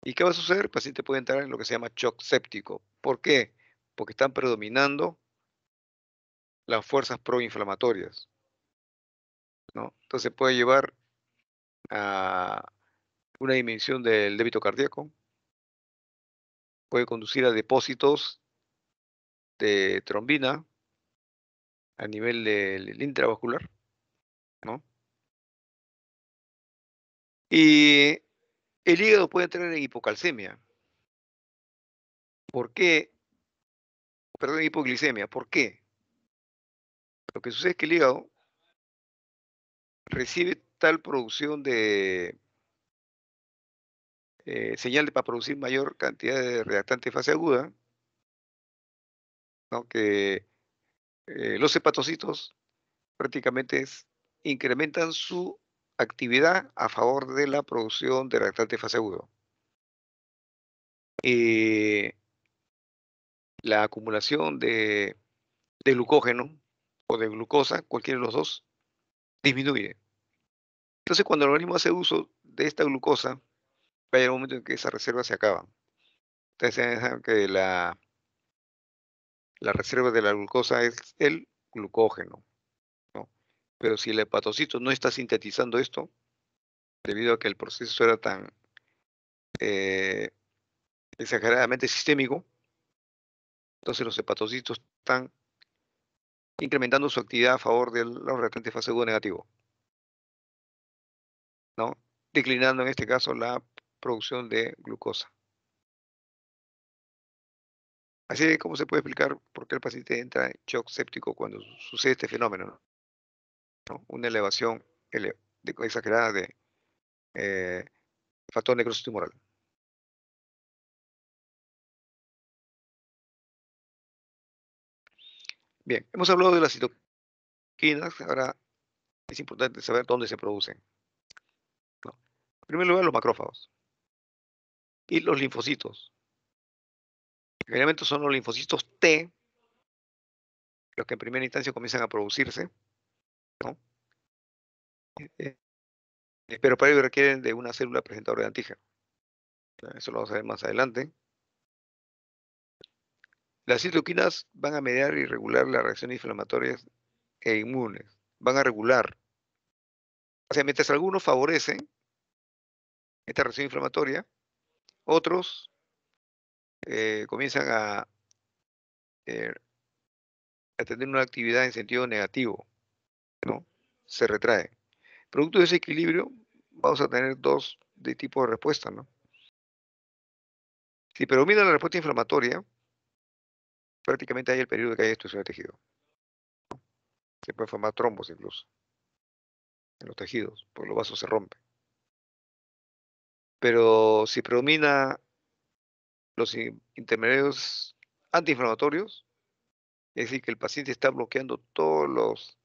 S1: ¿Y qué va a suceder? El paciente puede entrar en lo que se llama shock séptico. ¿Por qué? Porque están predominando las fuerzas proinflamatorias, ¿no? Entonces puede llevar a una disminución del débito cardíaco, puede conducir a depósitos de trombina a nivel del intravascular, ¿no? Y el hígado puede entrar en hipocalcemia. ¿Por qué? Perdón, hipoglicemia. ¿Por qué? Lo que sucede es que el hígado recibe tal producción de señal para producir mayor cantidad de reactante de fase aguda, ¿no? Que los hepatocitos prácticamente incrementan su actividad a favor de la producción de reactante de fase agudo. La acumulación de glucógeno o de glucosa, cualquiera de los dos, disminuye. Entonces, cuando el organismo hace uso de esta glucosa, va a llegar un momento en que esa reserva se acaba. Ustedes saben que la reserva de la glucosa es el glucógeno, ¿no? Pero si el hepatocito no está sintetizando esto, debido a que el proceso era tan eh, exageradamente sistémico, entonces los hepatocitos están incrementando su actividad a favor de los reactantes de fase aguda negativo, ¿no? Declinando en este caso la producción de glucosa. Así es como se puede explicar por qué el paciente entra en shock séptico cuando sucede este fenómeno, ¿no? Una elevación exagerada de eh, factor necrosis tumoral. Bien, hemos hablado de las citoquinas, ahora es importante saber dónde se producen, ¿no? En primer lugar, los macrófagos y los linfocitos. Generalmente son los linfocitos T los que en primera instancia comienzan a producirse, ¿no? Eh, pero para ello requieren de una célula presentadora de antígeno. Eso lo vamos a ver más adelante. Las citoquinas van a mediar y regular las reacciones inflamatorias e inmunes. Van a regular. O sea, mientras algunos favorecen esta reacción inflamatoria, otros comienzan eh, a tener una actividad en sentido negativo, ¿no? Se retrae. Producto de ese equilibrio, vamos a tener dos de tipo de respuesta, ¿no? Si predomina la respuesta inflamatoria, prácticamente hay el periodo de que hay destrucción de tejido. Se pueden formar trombos incluso en los tejidos, porque los vasos se rompen. Pero si predomina los intermediarios antiinflamatorios, es decir, que el paciente está bloqueando todos los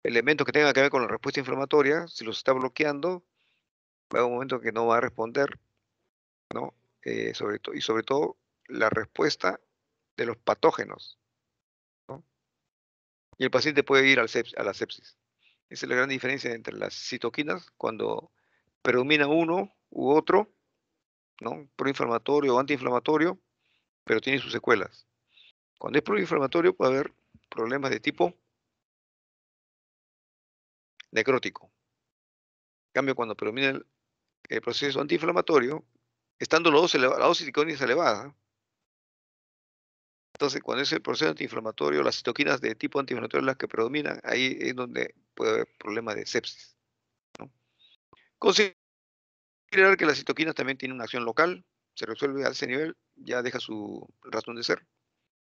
S1: elementos que tengan que ver con la respuesta inflamatoria, si los está bloqueando, va a haber un momento que no va a responder, ¿no? Sobre todo la respuesta de los patógenos, ¿no? Y el paciente puede ir a la sepsis. Esa es la gran diferencia entre las citoquinas, cuando predomina uno u otro, ¿no? Proinflamatorio o antiinflamatorio, pero tiene sus secuelas. Cuando es proinflamatorio puede haber problemas de tipo necrótico. En cambio, cuando predomina el proceso antiinflamatorio, estando la dosis de citoquinas elevada, entonces cuando es el proceso antiinflamatorio, las citoquinas de tipo antiinflamatorio las que predominan, ahí es donde puede haber problemas de sepsis, ¿no? Considerar que las citoquinas también tienen una acción local, se resuelve a ese nivel, ya deja su razón de ser.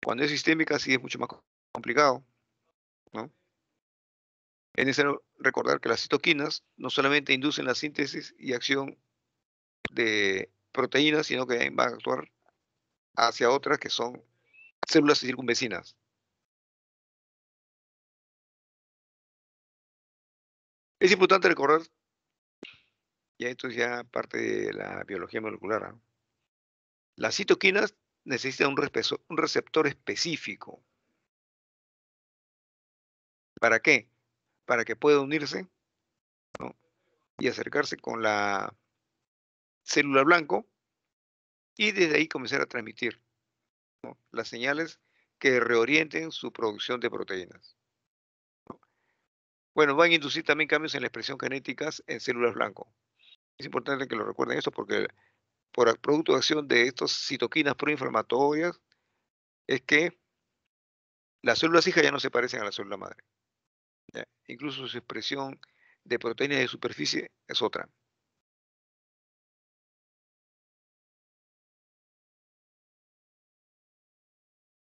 S1: Cuando es sistémica sí es mucho más complicado, ¿no? Es necesario recordar que las citoquinas no solamente inducen la síntesis y acción de proteínas, sino que van a actuar hacia otras que son células circunvecinas. Es importante recordar, y esto es ya parte de la biología molecular, ¿ah? Las citoquinas necesitan un receptor específico. ¿Para qué? Para que pueda unirse, ¿no? Y acercarse con la célula blanco y desde ahí comenzar a transmitir, ¿no?, las señales que reorienten su producción de proteínas. Bueno, van a inducir también cambios en la expresión genéticas en células blanco. Es importante que lo recuerden esto porque producto de acción de estas citoquinas proinflamatorias es que las células hijas ya no se parecen a la célula madre, ¿ya? Incluso su expresión de proteínas de superficie es otra.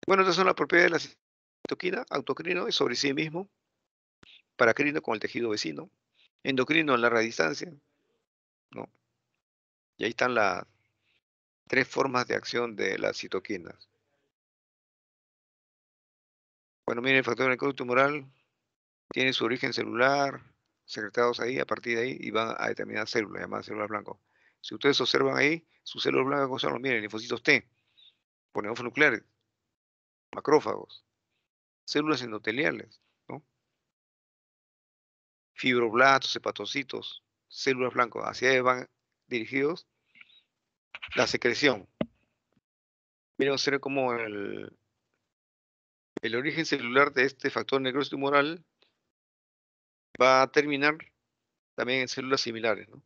S1: Bueno, estas son las propiedades de la citoquina: autocrino es sobre sí mismo, paracrino con el tejido vecino, endocrino en larga distancia, ¿no? Y ahí están las tres formas de acción de las citoquinas. Bueno, miren, el factor necrótico tumoral tiene su origen celular, secretados ahí, a partir de ahí, y van a determinar células, llamadas células blancas. Si ustedes observan ahí, sus células blancas, ¿cómo son? Miren, linfocitos T, ponemos nucleares, macrófagos, células endoteliales, ¿no? Fibroblastos, hepatocitos, células blancas, hacia ahí van dirigidos la secreción. Miren, observen cómo el origen celular de este factor necrosis tumoral va a terminar también en células similares, ¿no?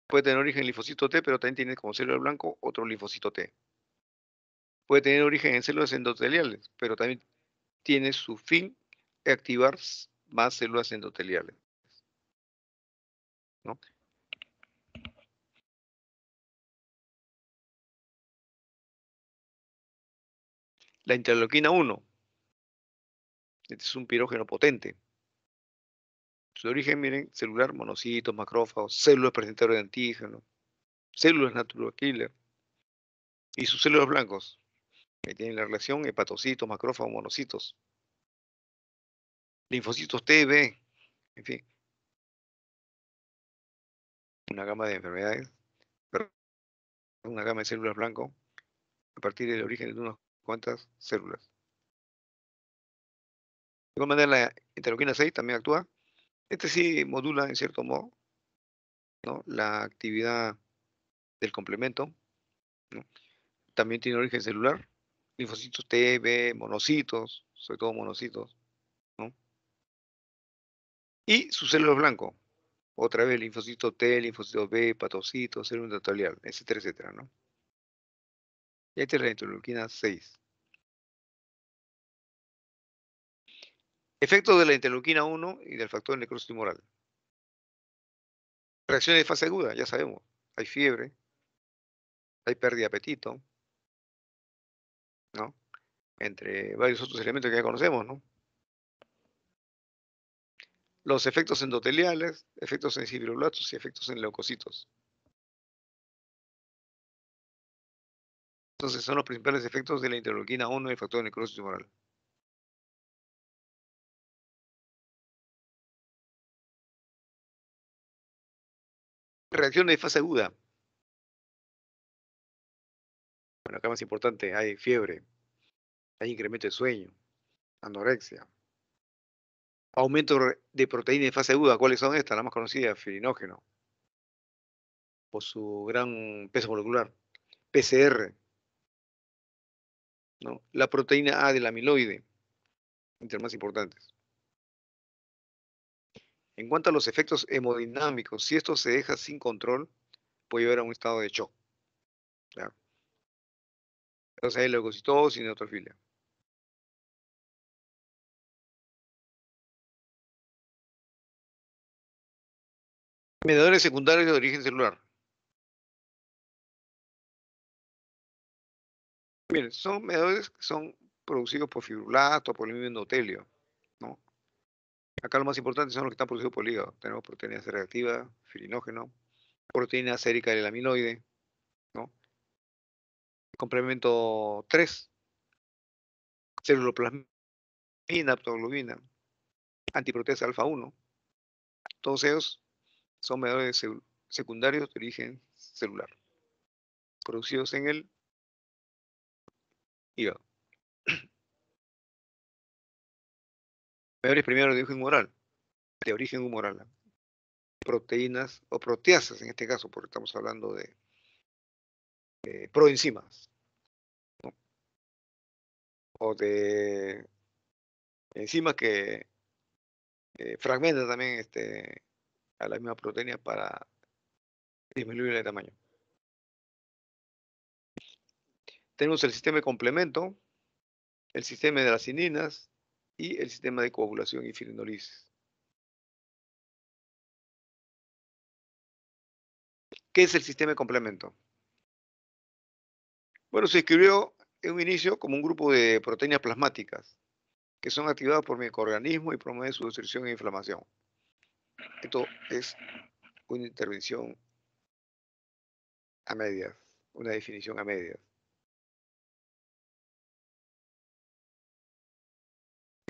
S1: Puede tener origen en linfocito T, pero también tiene como célula blanco otro linfocito T. Puede tener origen en células endoteliales, pero también tiene su fin activar más células endoteliales, ¿no? La interleuquina 1, este es un pirógeno potente. Su origen, miren, celular, monocitos, macrófagos, células presentadoras de antígeno, células natural killer y sus células blancos, que tienen la relación hepatocitos, macrófagos, monocitos, linfocitos T, B, en fin, una gama de enfermedades, perdón, una gama de células blancos a partir del origen de unas cuantas células. De igual manera, la interleuquina 6 también actúa. Este sí modula, en cierto modo, ¿no?, la actividad del complemento, ¿no? También tiene origen celular, linfocitos T, B, monocitos, sobre todo monocitos, ¿no? Y sus células blanco, otra vez linfocito T, linfocito B, hepatocitos, célula endotelial, etcétera, etcétera, ¿no? Y esta es la interleuquina 6. Efectos de la interleuquina 1 y del factor de necrosis tumoral. Reacciones de fase aguda, ya sabemos. Hay fiebre, hay pérdida de apetito, ¿no? Entre varios otros elementos que ya conocemos, ¿no? Los efectos endoteliales, efectos en fibroblastos y efectos en leucocitos. Entonces son los principales efectos de la interleuquina 1 y el factor de necrosis tumoral. Reacción de fase aguda. Bueno, acá más importante, hay fiebre, hay incremento de sueño, anorexia, aumento de proteína de fase aguda. ¿Cuáles son estas? La más conocida, fibrinogen, por su gran peso molecular. PCR, ¿no? La proteína A del amiloide, entre las más importantes. En cuanto a los efectos hemodinámicos, si esto se deja sin control, puede llevar a un estado de shock. ¿Ya? Entonces hay leucocitosis y neutrofilia. Mediadores secundarios de origen celular. Miren, son mediadores que son producidos por fibroblasto, por el mismo endotelio, ¿no? Acá lo más importante son los que están producidos por el hígado. Tenemos proteína C reactiva, filinógeno, proteína sérica del amiloide, ¿no? Complemento 3, ceruloplasmina, aptoglobina, antiproteasa alfa 1. Todos ellos son mediadores secundarios de origen celular, producidos en el hígado. Mediadores primarios de origen humoral, ¿no? Proteínas o proteasas en este caso, porque estamos hablando de proenzimas, ¿no? O de enzimas que fragmentan también a la misma proteína para disminuir el tamaño. Tenemos el sistema de complemento, el sistema de las cininas y el sistema de coagulación y fibrinolisis. ¿Qué es el sistema de complemento? Bueno, se describió en un inicio como un grupo de proteínas plasmáticas que son activadas por microorganismos y promueven su destrucción e inflamación. Esto es una intervención a medias, una definición a medias.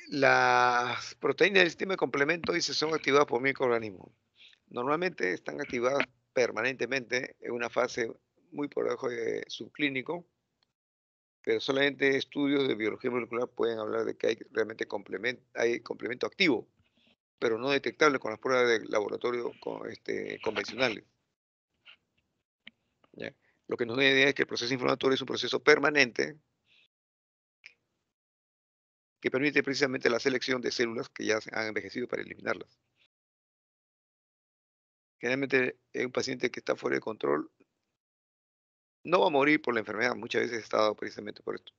S1: Las proteínas del sistema de complemento dice son activadas por microorganismos. Normalmente están activadas permanentemente en una fase muy por debajo de subclínico, pero solamente estudios de biología molecular pueden hablar de que hay realmente hay complemento activo, pero no detectable con las pruebas de laboratorio convencionales. ¿Ya? Lo que nos da idea es que el proceso inflamatorio es un proceso permanente que permite precisamente la selección de células que ya han envejecido para eliminarlas. Generalmente un paciente que está fuera de control no va a morir por la enfermedad, muchas veces está dado precisamente por esto,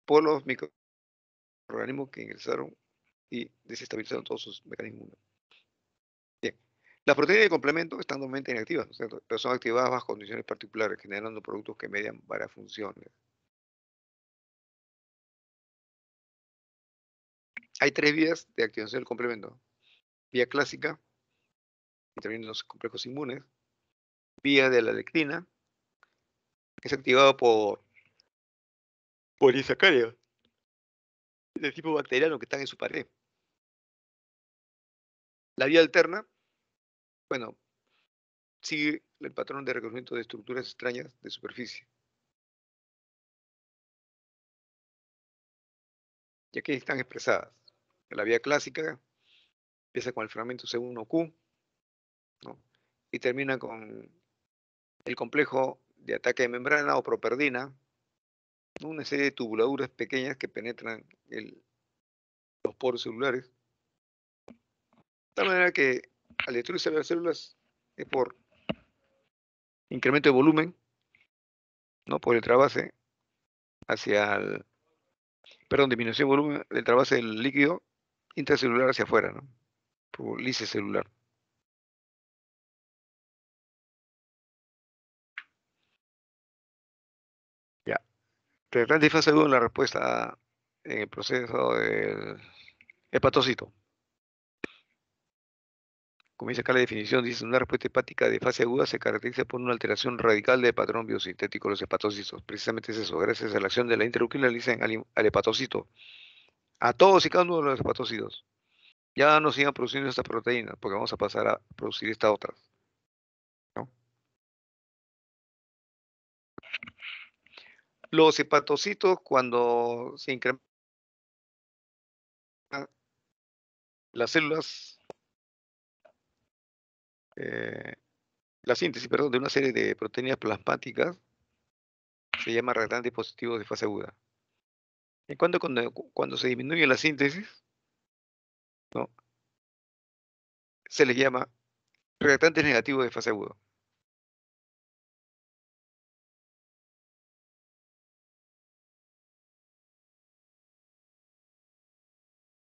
S1: por los microorganismos que ingresaron y desestabilizaron todos sus mecanismos. Bien, las proteínas de complemento están normalmente inactivas, ¿no es cierto? Pero son activadas bajo condiciones particulares, generando productos que median varias funciones. Hay tres vías de activación del complemento. Vía clásica, intervienen los complejos inmunes. Vía de la lectina, que es activado por polisacáridos de tipo bacteriano que están en su pared. La vía alterna, bueno, sigue el patrón de reconocimiento de estructuras extrañas de superficie. Y aquí están expresadas. La vía clásica empieza con el fragmento C1Q, ¿no? Y termina con el complejo de ataque de membrana o properdina, ¿no? Una serie de tubuladuras pequeñas que penetran los poros celulares, de tal manera que al destruirse las células es por incremento de volumen, ¿no? Por el trasvase hacia el, perdón, disminución de volumen del trasvase del líquido intracelular hacia afuera, ¿no? Por lisis celular. Ya. Retrante y fase 2 en la respuesta en el proceso del hepatocito. Como dice acá la definición, dice una respuesta hepática de fase aguda se caracteriza por una alteración radical del patrón biosintético de los hepatocitos. Precisamente es eso, gracias a la acción de la interleuquina le dicen al hepatocito, a todos y cada uno de los hepatocitos. Ya no sigan produciendo esta proteína, porque vamos a pasar a producir estas otras, ¿no? Los hepatocitos, cuando se incrementan las células, eh, la síntesis, perdón, de una serie de proteínas plasmáticas, se llama reactantes positivos de fase aguda. En cuando se disminuye la síntesis, ¿no? Se les llama reactantes negativos de fase aguda.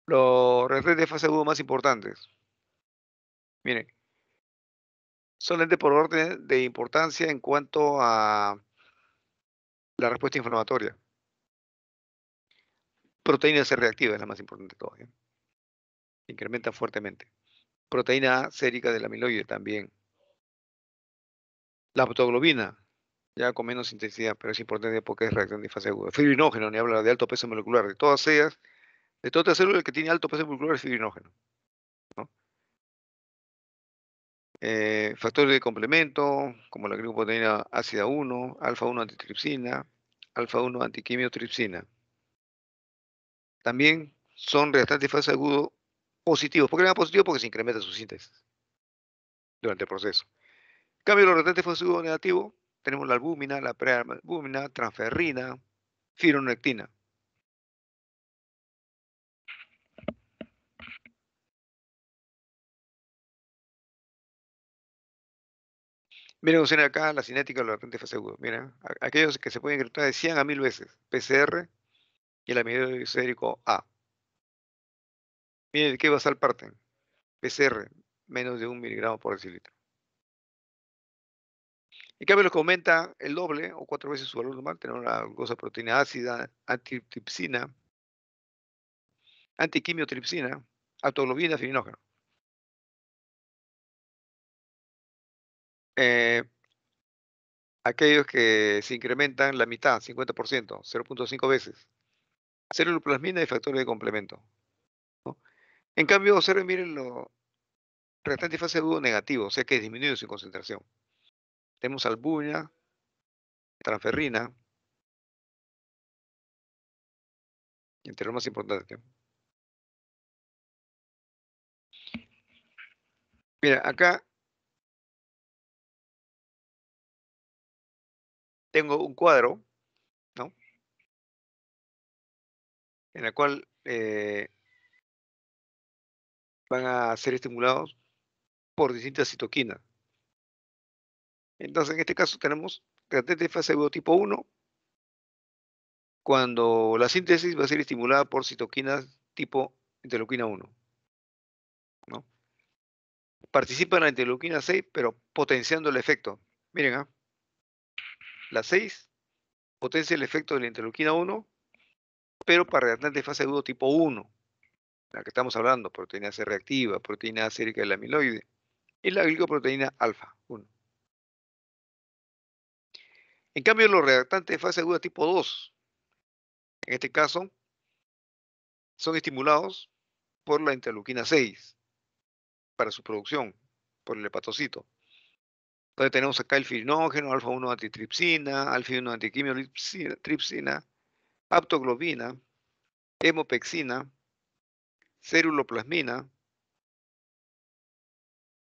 S1: Los reactantes de fase aguda más importantes, miren, solamente por orden de importancia en cuanto a la respuesta inflamatoria. Proteína C reactiva es la más importante de todas, ¿ya? Incrementa fuertemente. Proteína A sérica del amiloide también. La aptoglobina, ya con menos intensidad, pero es importante porque es reacción de fase aguda. Fibrinógeno, ni habla de alto peso molecular. De todas ellas, de todas las células que tiene alto peso molecular es fibrinógeno, ¿no? Factores de complemento, como la glicoproteína ácida 1, alfa 1 antitripsina, alfa 1 antiquimiotripsina. También son reactantes de fase agudo positivos. ¿Por qué eran positivos? Porque se incrementa su síntesis durante el proceso. En cambio, los reactantes de fase agudo negativo, tenemos la albúmina, la prealbúmina, transferrina, fibronectina. Miren, funciona acá la cinética de los reactantes de fase agudo. Miren, aquellos que se pueden incrementar de 100 a 1000 veces. PCR y el amiloide sérico A. Miren de qué basal parten. PCR, menos de 1 miligramo por decilitro. En cambio, los que aumentan el doble o 4 veces su valor normal, tenemos la glucosa proteína ácida, antitripsina, antiquimiotripsina, autoglobina, fibrinógeno. Eh, aquellos que se incrementan la mitad, 50%, 0.5 veces. Ceruloplasmina y factores de complemento, ¿no? En cambio, observen, miren los reactantes de fase agudo negativo, o sea que disminuye su concentración. Tenemos albúmina, transferrina, entre los más importantes. Mira, acá tengo un cuadro, ¿no? En el cual van a ser estimulados por distintas citoquinas. Entonces, en este caso tenemos reactante de fase agudo tipo 1, cuando la síntesis va a ser estimulada por citoquinas tipo interleuquina 1, ¿no? Participa en la interleuquina 6, pero potenciando el efecto. Miren, la 6 potencia el efecto de la interleuquina 1, pero para reactante de fase agudo tipo 1, la que estamos hablando, proteína C reactiva, proteína A sérica del amiloide, y la glicoproteína alfa 1. En cambio, los reactantes de fase aguda tipo 2, en este caso, son estimulados por la interleuquina 6 para su producción, por el hepatocito. Entonces tenemos acá el fibrinógeno, alfa 1 antitripsina, alfa 1 antiquimiotripsina, aptoglobina, hemopexina, ceruloplasmina,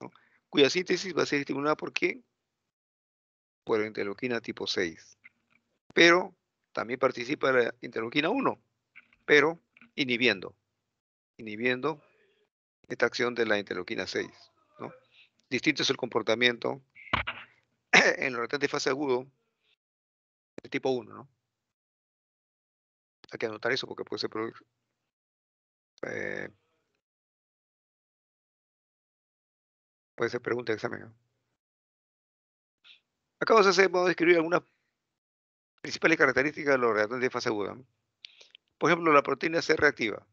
S1: ¿no? Cuya síntesis va a ser estimulada por ¿quién? Por la interleuquina tipo 6. Pero también participa la interleuquina 1, pero inhibiendo esta acción de la interleuquina 6, ¿no? Distinto es el comportamiento en los reactantes de fase agudo de tipo 1, ¿no? Hay que anotar eso porque eh, puede ser pregunta de examen, ¿no? Acá vamos a describir algunas principales características de los reactantes de fase aguda, ¿no? Por ejemplo, la proteína C reactiva.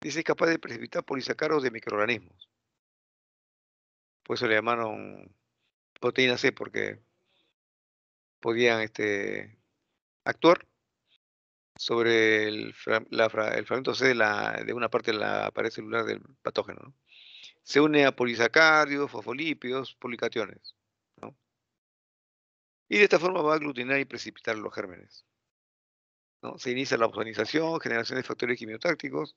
S1: Dice es capaz de precipitar polisacáridos de microorganismos. Por eso le llamaron proteína C, porque podían actuar sobre el fragmento C de una parte de la pared celular del patógeno, ¿no? Se une a polisacáridos, fosfolípidos, policationes, ¿no? Y de esta forma va a aglutinar y precipitar los gérmenes, ¿no? Se inicia la ozonización, generación de factores quimiotácticos.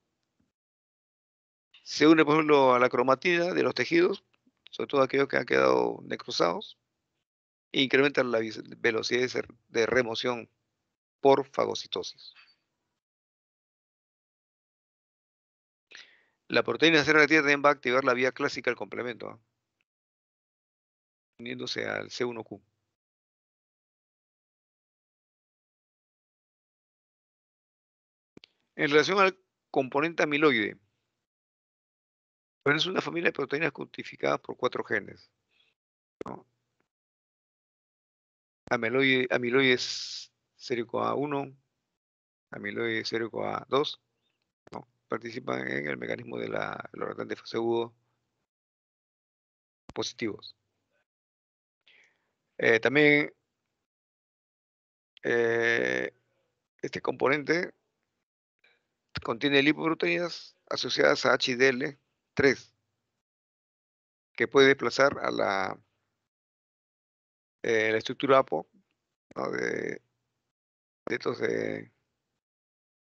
S1: Se une, por ejemplo, a la cromatina de los tejidos, sobre todo aquellos que han quedado necrosados, incrementa la velocidad de remoción por fagocitosis. La proteína C reactiva también va a activar la vía clásica del complemento, uniéndose al C1Q. En relación al componente amiloide, bueno, es una familia de proteínas codificadas por 4 genes, ¿no? Amiloides sérico A1, amiloide sérico A2, ¿no? Participan en el mecanismo de los retantes fase agudo positivos. También eh, este componente contiene lipoproteínas asociadas a HDL3, que puede desplazar a la estructura APO, ¿no? de estos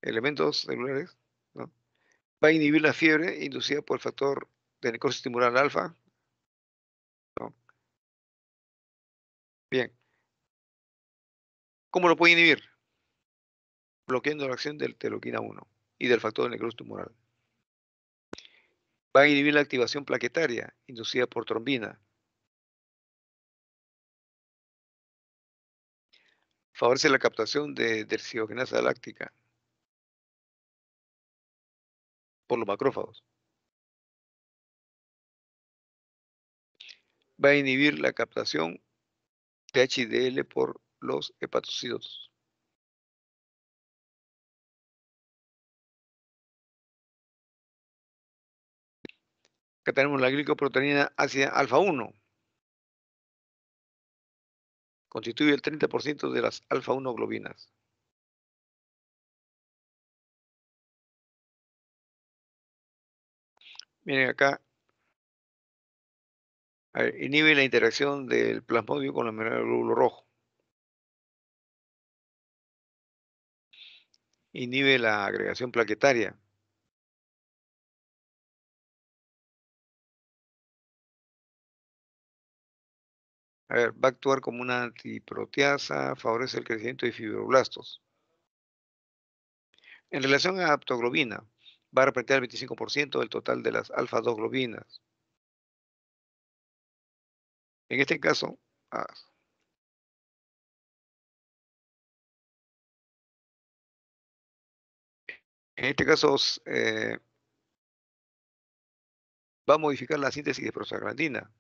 S1: elementos celulares, ¿no? Va a inhibir la fiebre inducida por el factor de necrosis tumoral alfa, ¿no? Bien, ¿cómo lo puede inhibir? Bloqueando la acción del teloquina 1 y del factor de necrosis tumoral. Va a inhibir la activación plaquetaria inducida por trombina. Favorece la captación de desoxigenasa láctica por los macrófagos. Va a inhibir la captación de HDL por los hepatocitos. Acá tenemos la glicoproteína ácida alfa 1. Constituye el 30% de las alfa 1 globinas. Miren acá, a ver, inhibe la interacción del plasmodio con la membrana del glóbulo rojo. Inhibe la agregación plaquetaria. A ver, va a actuar como una antiproteasa, favorece el crecimiento de fibroblastos. En relación a aptoglobina, va a representar el 25% del total de las alfa 2 globinas. En este caso, ah, va a modificar la síntesis de prostaglandina.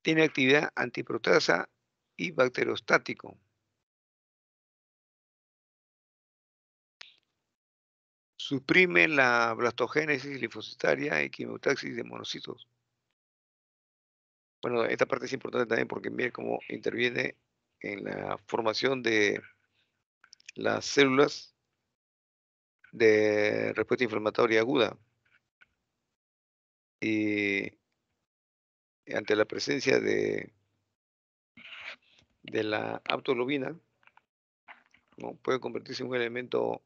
S1: Tiene actividad antiproteasa y bacteriostático. Suprime la blastogénesis linfocitaria y quimiotaxis de monocitos. Bueno, esta parte es importante también porque mire cómo interviene en la formación de las células de respuesta inflamatoria aguda. Y ante la presencia de la aptoglobina, ¿no? Puede convertirse en un elemento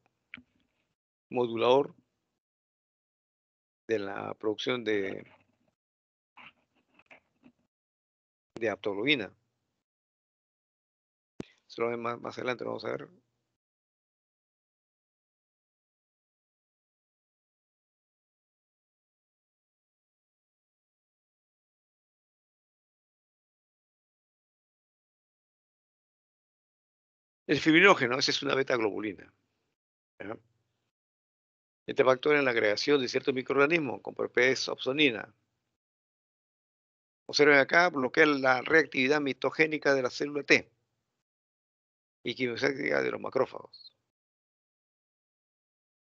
S1: modulador de la producción de aptoglobina. Se lo ven más adelante, lo vamos a ver. El fibrinógeno, esa es una beta globulina. ¿Ya? Este va a actuar en la agregación de ciertos microorganismos, como PPS, opsonina. Observen acá, bloquea la reactividad mitogénica de la célula T y quimiotáctica de los macrófagos.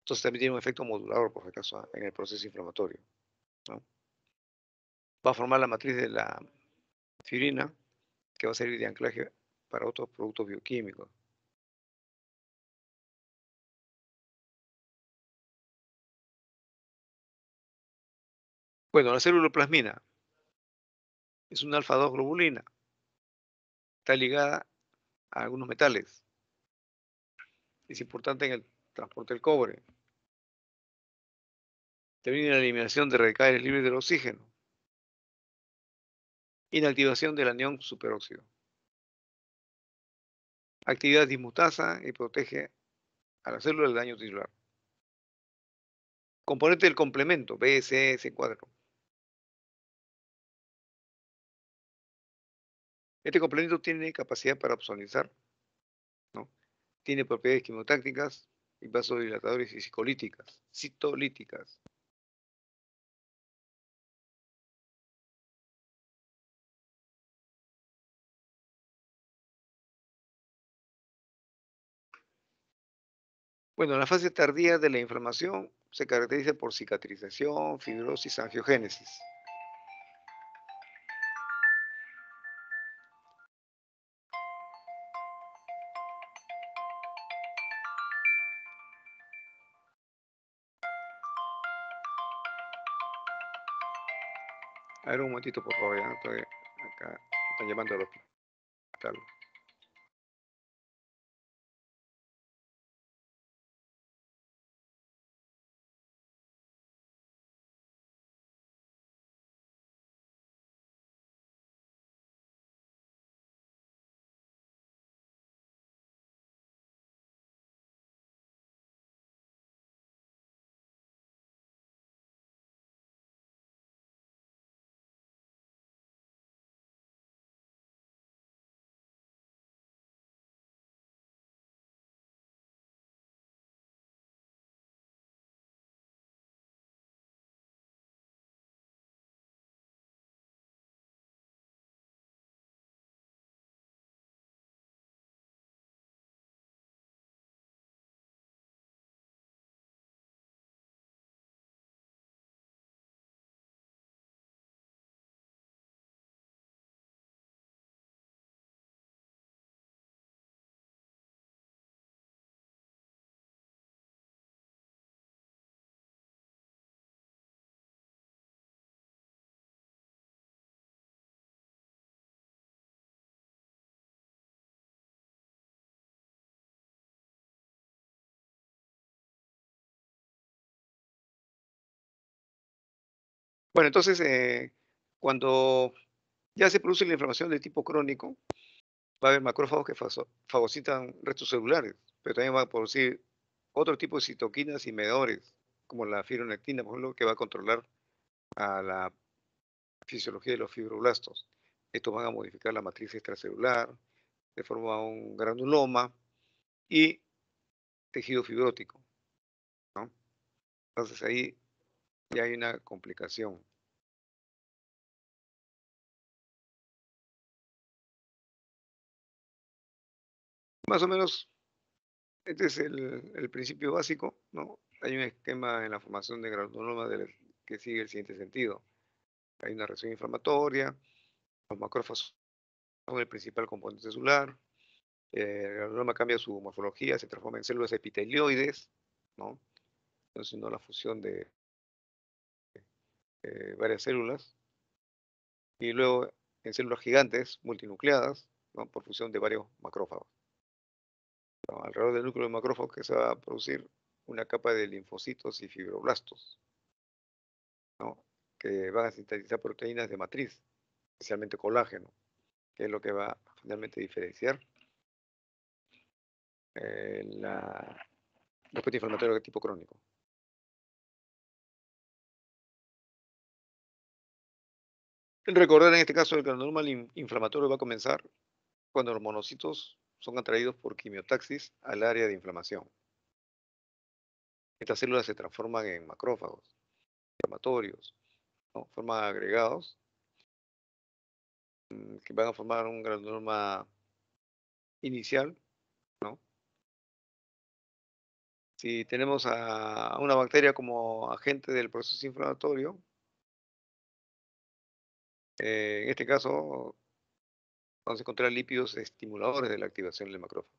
S1: Entonces también tiene un efecto modulador, por si acaso, en el proceso inflamatorio, ¿no? Va a formar la matriz de la fibrina, que va a servir de anclaje para otros productos bioquímicos. Bueno, la célula plasmina es una alfa 2 globulina, está ligada a algunos metales, es importante en el transporte del cobre, Interviene en la eliminación de radicales libres del oxígeno. Inactivación del anión superóxido. Actividad dismutasa y protege a la célula del daño tisular. Componente del complemento, BSS4. Este complemento tiene capacidad para opsonizar, ¿no? Tiene propiedades quimiotácticas y vasodilatadores y psicolíticas, citolíticas. Bueno, la fase tardía de la inflamación se caracteriza por cicatrización, fibrosis, angiogénesis. A ver un momentito, por favor, ya estoy acá, me están llamando al hospital. Bueno, entonces, cuando ya se produce la inflamación de tipo crónico, va a haber macrófagos que fagocitan restos celulares, pero también va a producir otro tipo de citoquinas y mediadores, como la fibronectina, por ejemplo, que va a controlar a la fisiología de los fibroblastos. Estos van a modificar la matriz extracelular, de forma un granuloma y tejido fibrótico, ¿no? Entonces ahí ya hay una complicación. Más o menos, este es el principio básico, ¿no? Hay un esquema en la formación de granuloma que sigue el siguiente sentido. Hay una reacción inflamatoria, los macrófagos son el principal componente celular, el granuloma cambia su morfología, se transforma en células epitelioides, ¿no? Entonces, no la fusión de varias células, y luego en células gigantes multinucleadas, ¿no? Por fusión de varios macrófagos, ¿no? Alrededor del núcleo de macrófagos que se va a producir una capa de linfocitos y fibroblastos, ¿no? Que van a sintetizar proteínas de matriz, especialmente colágeno, que es lo que va a finalmente diferenciar la respuesta inflamatoria de tipo crónico. Recordar en este caso el granuloma inflamatorio va a comenzar cuando los monocitos son atraídos por quimiotaxis al área de inflamación. Estas células se transforman en macrófagos inflamatorios, ¿no? Forman agregados que van a formar un granuloma inicial, ¿no? Si tenemos a una bacteria como agente del proceso inflamatorio, en este caso vamos a encontrar lípidos estimuladores de la activación del macrófago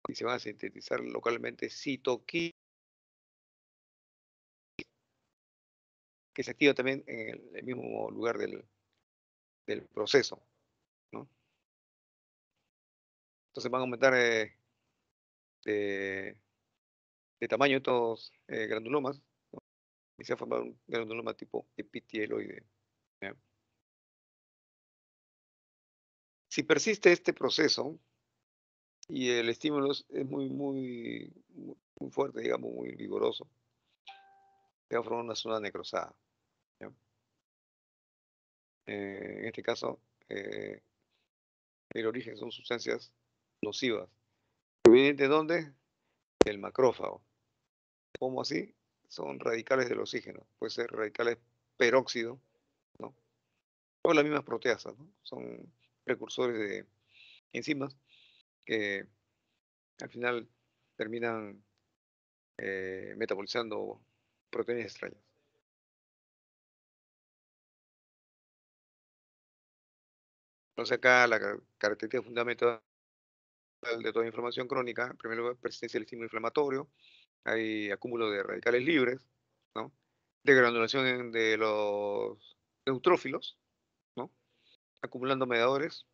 S1: y se van a sintetizar localmente citoquinas que se activa también en el mismo lugar del proceso, ¿no? Entonces van a aumentar de, de tamaño estos granulomas, ¿no? y se ha formado un granuloma tipo epitelioide. ¿Ya? Si persiste este proceso y el estímulo es muy fuerte, digamos, muy vigoroso, se va a formar una zona necrosada. ¿Ya? En este caso, eh, el origen son sustancias nocivas. ¿Provienen de dónde? Del macrófago. ¿Cómo así? Son radicales del oxígeno. Puede ser radicales peróxido, ¿no? O las mismas proteasas, ¿no? Son precursores de enzimas que al final terminan metabolizando proteínas extrañas. Entonces acá la característica fundamental de toda inflamación crónica, en primer lugar, persistencia del estímulo inflamatorio, hay acúmulo de radicales libres, ¿no? De los neutrófilos, ¿no? Acumulando mediadores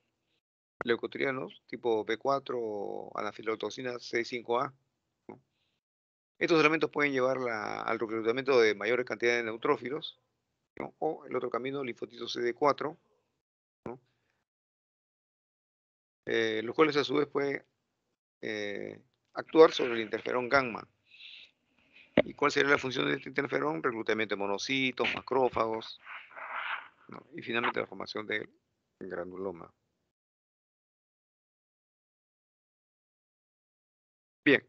S1: leucotrienos tipo B4 o anafilotoxina C5A, ¿no? Estos elementos pueden llevar al reclutamiento de mayores cantidades de neutrófilos, ¿no? O el otro camino, linfocitos CD4, ¿no? Los cuales a su vez pueden eh, actuar sobre el interferón gamma. ¿Y cuál sería la función de este interferón? Reclutamiento de monocitos, macrófagos, ¿no? Y finalmente la formación del granuloma. Bien,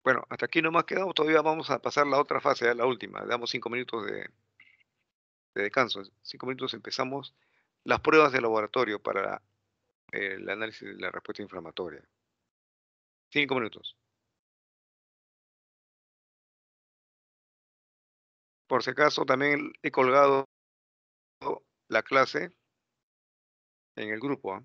S1: bueno, hasta aquí no más quedamos, todavía vamos a pasar la otra fase, la última, damos 5 minutos de descanso. 5 minutos empezamos las pruebas de laboratorio para el análisis de la respuesta inflamatoria. 5 minutos. Por si acaso, también he colgado la clase en el grupo, ¿ah?